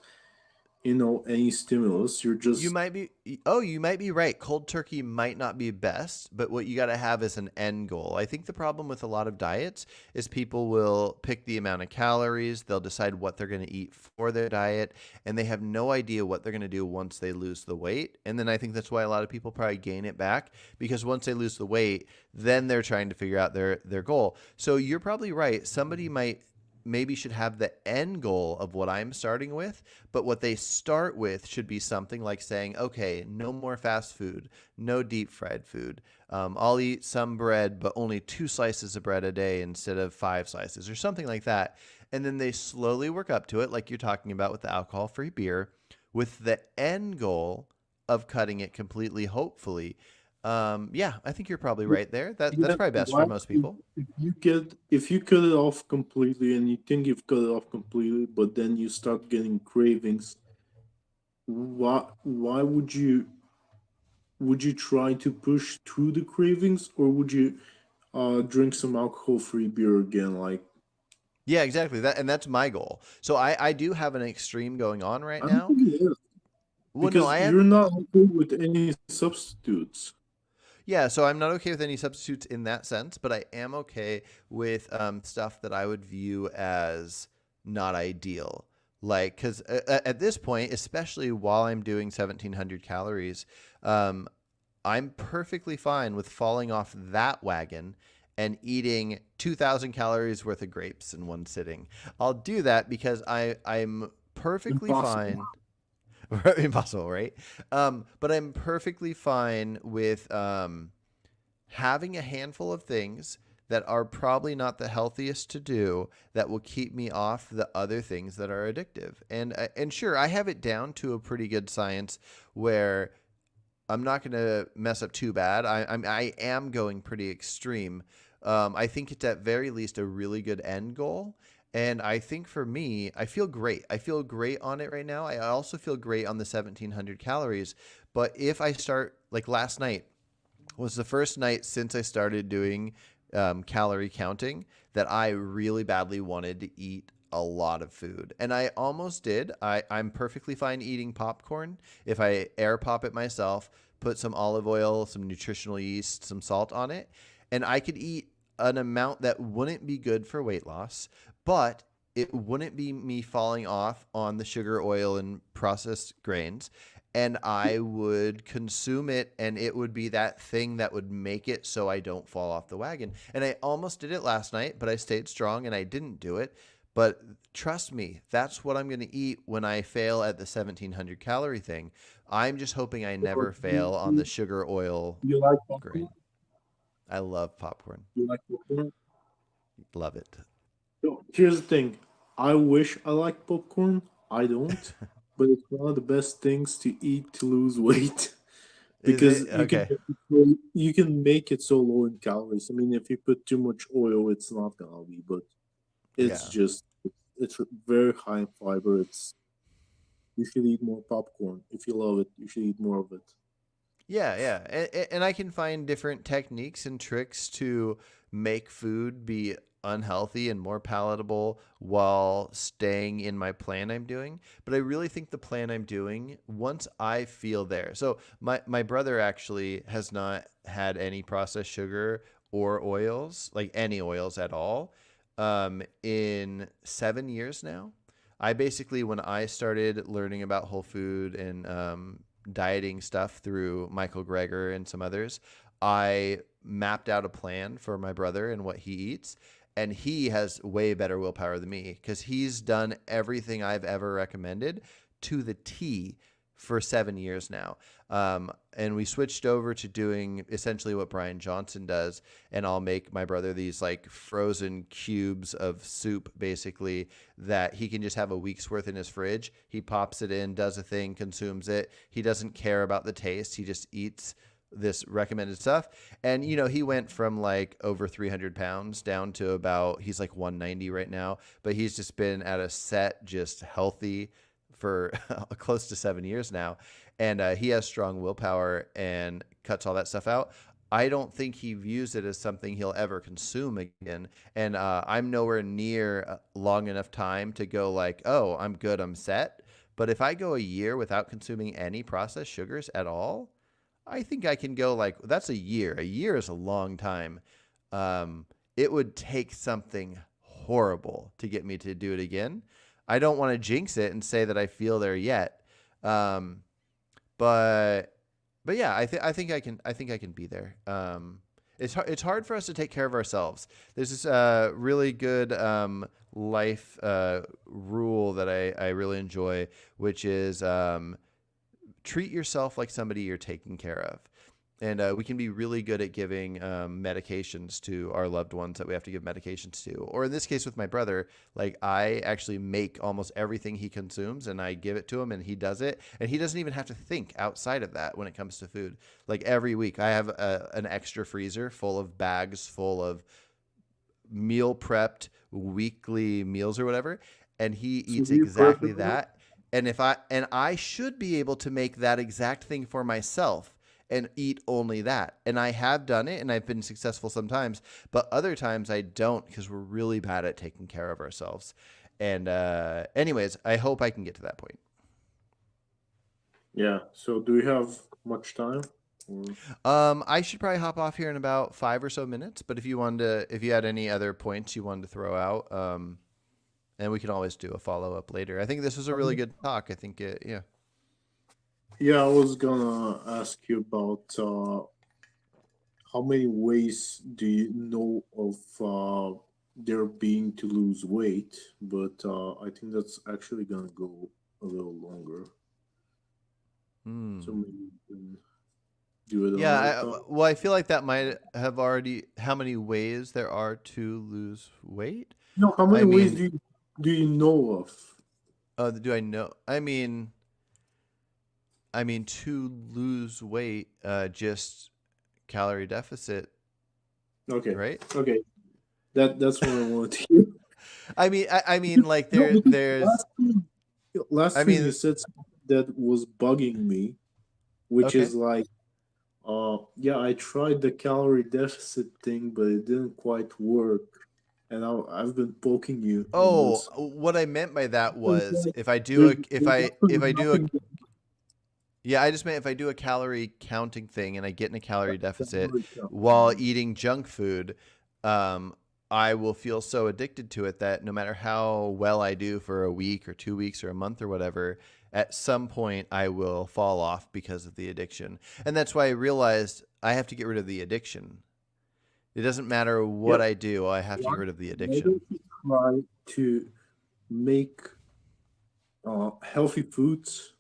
any stimulus. You're You just might be oh, you might be right. Cold turkey might not be best, but what you got to have is an end goal. I think the problem with a lot of diets is people will pick the amount of calories, they'll decide what they're going to eat for their diet, and they have no idea what they're going to do once they lose the weight. And then I think that's why a lot of people probably gain it back because once they lose the weight, then they're trying to figure out their goal. So you're probably right. Somebody might maybe should have the end goal of what I'm starting with, but what they start with should be something like saying, okay, no more fast food, no deep fried food. I'll eat some bread, but only 2 slices of bread a day instead of 5 slices or something like that. And then they slowly work up to it, like you're talking about with the alcohol free beer, with the end goal of cutting it completely, hopefully. Yeah, I think you're probably right there. That's yeah. probably best for Why most people. if you cut it off completely and you think you've cut it off completely, but then you start getting cravings, why would you try to push through the cravings, or would you drink some alcohol free beer again? Like, Yeah, exactly. That's my goal. So I do have an extreme going on right I don't now. think it is, Well, no, because I you're have not okay with any substitutes. yeah, so I'm not okay with any substitutes in that sense, but I am okay with stuff that I would view as not ideal. Like, because at this point, especially while I'm doing 1,700 calories, um, I'm perfectly fine with falling off that wagon and eating 2,000 calories worth of grapes in one sitting. I'll do that because I'm perfectly Impossible. fine. Impossible, right? But I'm perfectly fine with having a handful of things that are probably not the healthiest to do that will keep me off the other things that are addictive. And sure, I have it down to a pretty good science where I'm not going to mess up too bad. I am going pretty extreme. I think it's at very least a really good end goal. And I think for me, I feel great. I feel great on it right now. I also feel great on the 1,700 calories. But if I start, like last night was the first night since I started doing calorie counting that I really badly wanted to eat a lot of food. And I almost did. I'm perfectly fine eating popcorn if I air pop it myself, put some olive oil, some nutritional yeast, some salt on it, and I could eat an amount that wouldn't be good for weight loss, but it wouldn't be me falling off on the sugar, oil, and processed grains. And I would consume it, and it would be that thing that would make it so I don't fall off the wagon. And I almost did it last night, but I stayed strong and I didn't do it. But trust me, that's what I'm going to eat when I fail at the 1,700 calorie thing. I'm just hoping I So never fail on the sugar, oil, you like popcorn? grain. I love popcorn. You like popcorn? Love it. So here's the thing. I wish I liked popcorn. I don't, but it's one of the best things to eat to lose weight Is because it? Okay. you can make it so low in calories. I mean, if you put too much oil, it's not gonna be, but it's Yeah. just it's very high in fiber. It's you should eat more popcorn. If you love it, you should eat more of it. Yeah, yeah. And I can find different techniques and tricks to make food be unhealthy and more palatable while staying in my plan I'm doing. But I really think the plan I'm doing, once I feel there. So my brother actually has not had any processed sugar or oils, like any oils at all, in 7 years now. I basically, when I started learning about whole food and dieting stuff through Michael Greger and some others, I mapped out a plan for my brother and what he eats. And he has way better willpower than me because he's done everything I've ever recommended to the T for 7 years now. And we switched over to doing essentially what Brian Johnson does. And I'll make my brother these like frozen cubes of soup, basically, that he can just have a week's worth in his fridge. He pops it in, does a thing, consumes it. He doesn't care about the taste. He just eats this recommended stuff. And, you know, he went from like over 300 pounds down to about, he's like 190 right now, but he's just been at a set, just healthy for close to 7 years now. And he has strong willpower and cuts all that stuff out. I don't think he views it as something he'll ever consume again. And I'm nowhere near long enough time to go like, oh, I'm good, I'm set. But if I go a year without consuming any processed sugars at all, I think I can go like, that's a year. A year is a long time. It would take something horrible to get me to do it again. I don't want to jinx it and say that I feel there yet. Um, but yeah, I think I can be there. It's hard for us to take care of ourselves. There's this really good life rule that I really enjoy, which is treat yourself like somebody you're taking care of. And we can be really good at giving medications to our loved ones that we have to give medications to. Or in this case with my brother, like I actually make almost everything he consumes and I give it to him and he does it. And he doesn't even have to think outside of that when it comes to food. Like every week I have an extra freezer full of bags full of meal prepped weekly meals or whatever. And he So eats do you prep exactly it now? that. And I should be able to make that exact thing for myself and eat only that. And I have done it and I've been successful sometimes, but other times I don't because we're really bad at taking care of ourselves. And anyways, I hope I can get to that point. Yeah. So do we have much time? Or... I should probably hop off here in about 5 or so minutes, but if you wanted to, if you had any other points you wanted to throw out, and we can always do a follow up later. I think this was a really good talk. I think yeah. Yeah, I was gonna ask you about how many ways do you know of there being to lose weight? But I think that's actually gonna go a little longer. So Hmm. maybe we can do it Yeah, another time. well, I feel like that might have already how many ways there are to lose weight. No, how many I ways mean, do you know of? do I know? I mean, to lose weight, just calorie deficit, Okay, right? okay, that's what I wanted to hear. I mean, like No, because there's, last I stream you mean, said something that was bugging me, which okay. is like, yeah, I tried the calorie deficit thing, but it didn't quite work, and I've been poking you on Oh, this. what I meant by that It's was like if I do there's a if there's I if absolutely I do a nothing yeah, I just meant if I do a calorie counting thing and I get in a calorie that deficit really counts. while eating junk food, um, I will feel so addicted to it that no matter how well I do for a week or 2 weeks or a month or whatever, at some point I will fall off because of the addiction. And that's why I realized I have to get rid of the addiction. It doesn't matter Yeah, what I do, I have to why, get rid of the why don't addiction. you try to make healthy foods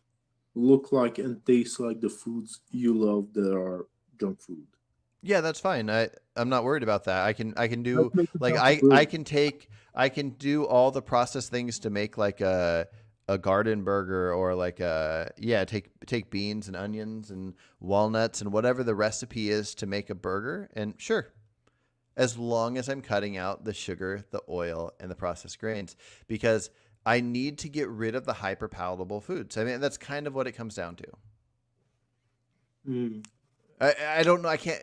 look like and taste like the foods you love that are junk food? Yeah, that's fine. I'm not worried about that. I can Let's do make it like healthy I burger. can take I can do all the processed things to make like a garden burger or like a yeah, take beans and onions and walnuts and whatever the recipe is to make a burger and sure, as long as I'm cutting out the sugar, the oil and the processed grains because I need to get rid of the hyper palatable foods. I mean, that's kind of what it comes down to. Mm. I don't know. I can't.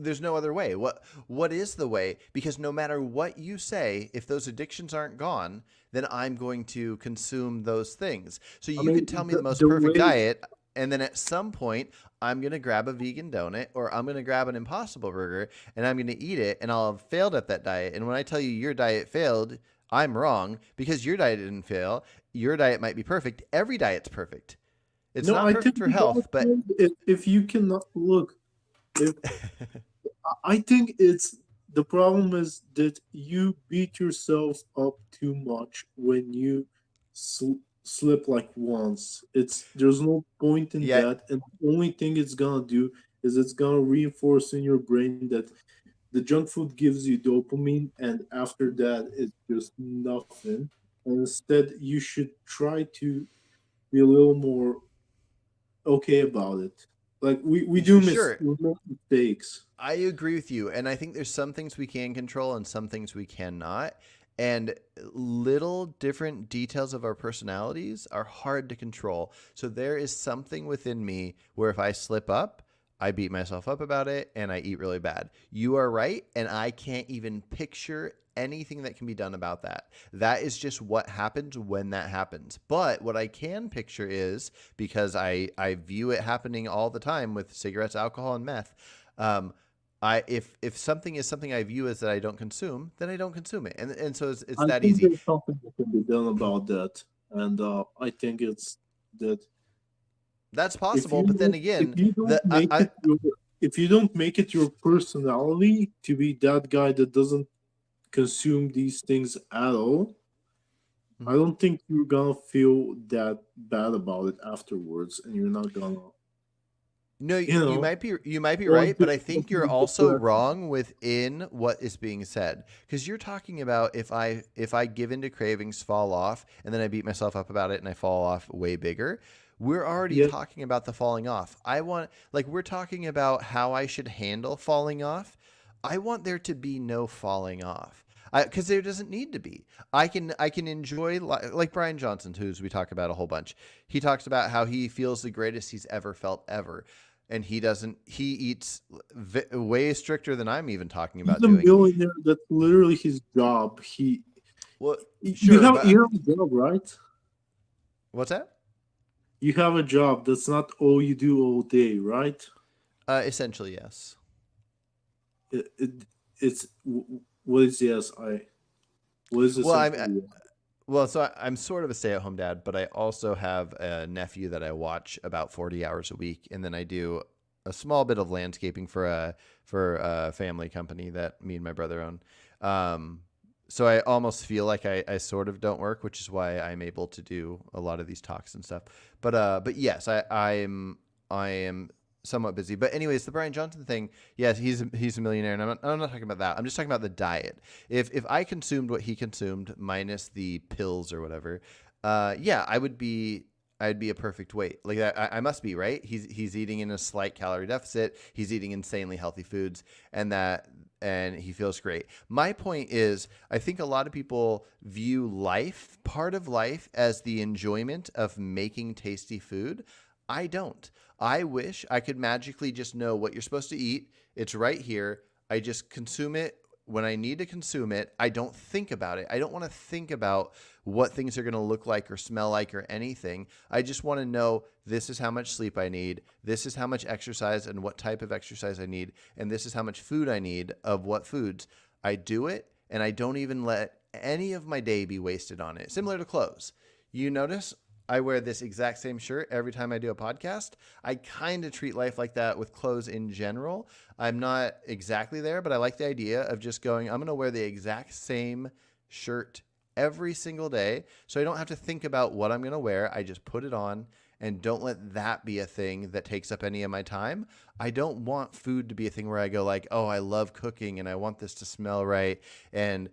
There's no other way. What is the way? Because no matter what you say, if those addictions aren't gone, then I'm going to consume those things. So I you mean, could tell me the most the perfect way diet, and then at some point I'm gonna grab a vegan donut or I'm gonna grab an Impossible Burger and I'm gonna eat it, and I'll have failed at that diet. And when I tell you your diet failed, I'm wrong because your diet didn't fail. Your diet might be perfect. Every diet's perfect. It's no, not I think perfect for you health, don't but think if you cannot look, if I think it's the problem is that you beat yourself up too much when you slip like once. It's there's no point in yeah, that, and the only thing it's gonna do is it's gonna reinforce in your brain that the junk food gives you dopamine, and after that, it's just nothing. And instead, you should try to be a little more okay about it. Like we do sure. we make mistakes. I agree with you. And I think there's some things we can control and some things we cannot. And little different details of our personalities are hard to control. So there is something within me where if I slip up, I beat myself up about it and I eat really bad. You are right. And I can't even picture anything that can be done about that. That is just what happens when that happens. But what I can picture is because I view it happening all the time with cigarettes, alcohol, and meth. Um, if something is something I view as that I don't consume, then I don't consume it, and so it's I that think easy. there's something that can be done about that, and I think it's that That's if possible, you but then if again, you don't the make it your if you don't make it your personality to be that guy that doesn't consume these things at all, I Mhm. don't think you're gonna feel that bad about it afterwards, and you're not gonna, No, you you know, might be want right, to but I want think to you're be also depressed. wrong within what is being said because you're talking about if I give into cravings, fall off, and then I beat myself up about it and I fall off way bigger. We're already Yeah, talking about the falling off. I want like we're talking about how I should handle falling off. I want there to be no falling off. Because there doesn't need to be. I can enjoy like Brian Johnson, who's we talk about a whole bunch. He talks about how he feels the greatest he's ever felt ever and he eats way stricter than I'm even talking he's about a doing. millionaire. That's literally his job. Well, You sure, have but a job, right? what's that? You have a job. That's not all you do all day, right? Essentially, yes. It, it it's what is yes I what is Well, I'm essentially yes? well, so I'm sort of a stay-at-home dad, but I also have a nephew that I watch about 40 hours a week, and then I do a small bit of landscaping for a family company that me and my brother own. So I almost feel like I sort of don't work, which is why I'm able to do a lot of these talks and stuff. But yes, I am somewhat busy. But anyways, the Brian Johnson thing, yes, he's a millionaire, and I'm not talking about that. I'm just talking about the diet. If I consumed what he consumed minus the pills or whatever, yeah, I'd be a perfect weight. Like I must be, right. He's eating in a slight calorie deficit. He's eating insanely healthy foods, and he feels great. My point is, I think a lot of people view part of life, as the enjoyment of making tasty food. I don't. I wish I could magically just know what you're supposed to eat. It's right here. I just consume it when I need to consume it. I don't think about it. I don't want to think about what things are going to look like or smell like or anything. I just want to know, this is how much sleep I need. This is how much exercise and what type of exercise I need. And this is how much food I need of what foods. I do it, and I don't even let any of my day be wasted on it. Similar to clothes. You notice I wear this exact same shirt every time I do a podcast. I kind of treat life like that with clothes in general. I'm not exactly there, but I like the idea of just going, I'm going to wear the exact same shirt every single day, so I don't have to think about what I'm going to wear. I just put it on, and don't let that be a thing that takes up any of my time. I don't want food to be a thing where I go like, oh, I love cooking and I want this to smell right and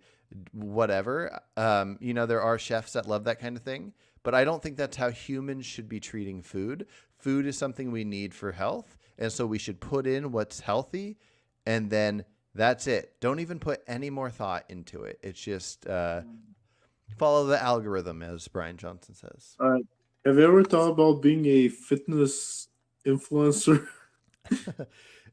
whatever. There are chefs that love that kind of thing, but I don't think that's how humans should be treating food. Food is something we need for health, and so we should put in what's healthy, and then that's it. Don't even put any more thought into it. It's just follow the algorithm, as Brian Johnson says. Have you ever thought about being a fitness influencer?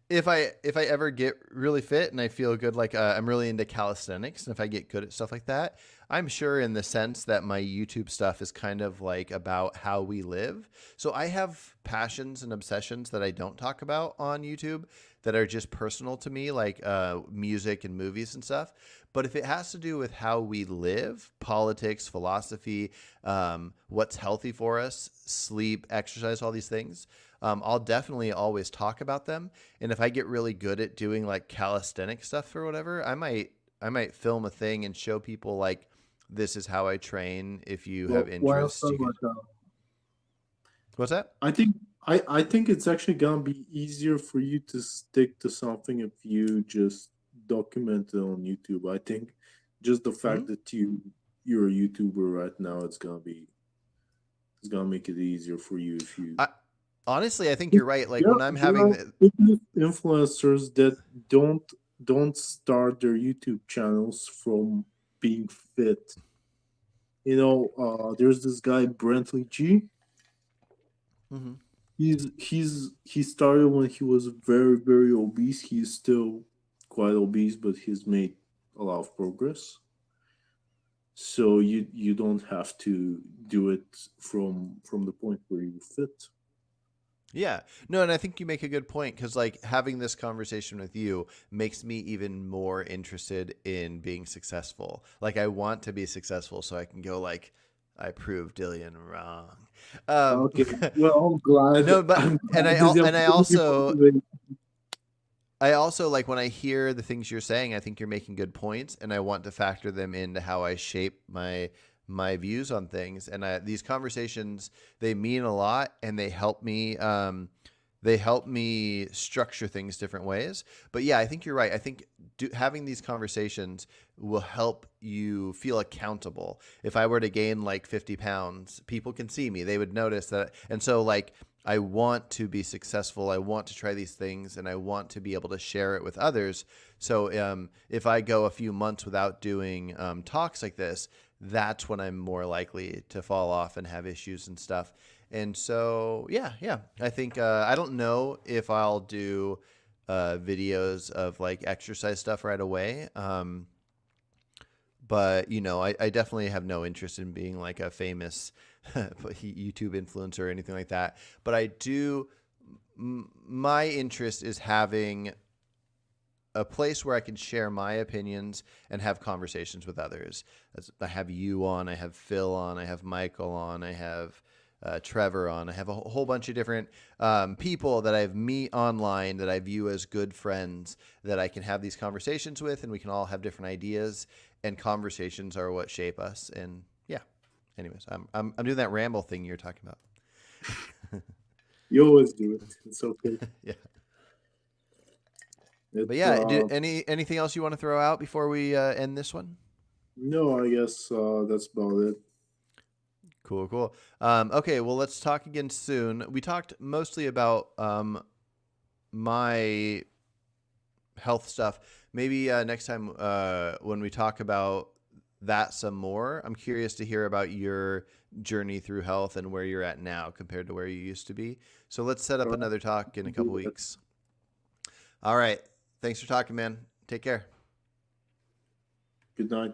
If I ever get really fit and I feel good, like I'm really into calisthenics, and if I get good at stuff like that, I'm sure in the sense that my YouTube stuff is kind of like about how we live. So I have passions and obsessions that I don't talk about on YouTube that are just personal to me, like music and movies and stuff. But if it has to do with how we live, politics, philosophy, what's healthy for us, sleep, exercise, all these things, I'll definitely always talk about them. And if I get really good at doing like calisthenic stuff or whatever, I might film a thing and show people like, this is how I train. If you have interest, you can... What's that? I think it's actually gonna be easier for you to stick to something if you just document it on YouTube. I think just the fact that you're a YouTuber right now, it's gonna make it easier for you if you. Honestly, I think you're right. Like when I'm having influencers that don't start their YouTube channels from being fit. There's this guy Brentley G. Mm-hmm. He started when he was very, very obese. He's still quite obese, but he's made a lot of progress. So you don't have to do it from the point where you're fit. Yeah, no, and I think you make a good point, because like having this conversation with you makes me even more interested in being successful. Like I want to be successful so I can go like, I proved Dilyan wrong. Okay, well, I'm glad. No, but I'm glad I also like when I hear the things you're saying, I think you're making good points, and I want to factor them into how I shape my views on things. And these conversations, they mean a lot, and they help me structure things different ways. But yeah, I think you're right. I think having these conversations will help you feel accountable. If I were to gain like 50 pounds, people can see me. They would notice that. And so like, I want to be successful. I want to try these things, and I want to be able to share it with others. So if I go a few months without doing talks like this, that's when I'm more likely to fall off and have issues and stuff. And so, yeah, I think I don't know if I'll do videos of like exercise stuff right away. But, I definitely have no interest in being like a famous YouTube influencer or anything like that. But I do, my interest is having a place where I can share my opinions and have conversations with others. I have you on, I have Phil on, I have Michael on, I have Trevor on. I have a whole bunch of different people that I've meet online that I view as good friends that I can have these conversations with, and we can all have different ideas. And conversations are what shape us. And yeah, anyways, I'm doing that ramble thing you're talking about. You always do it. It's okay. Yeah. But It's yeah, anything else you want to throw out before we end this one? no, I guess that's about it. Cool. Okay, well, let's talk again soon. We talked mostly about my health stuff. Maybe next time when we talk about that some more, I'm curious to hear about your journey through health and where you're at now compared to where you used to be. So let's set up another talk in a couple weeks. All right. Thanks for talking, man. Take care. Good night.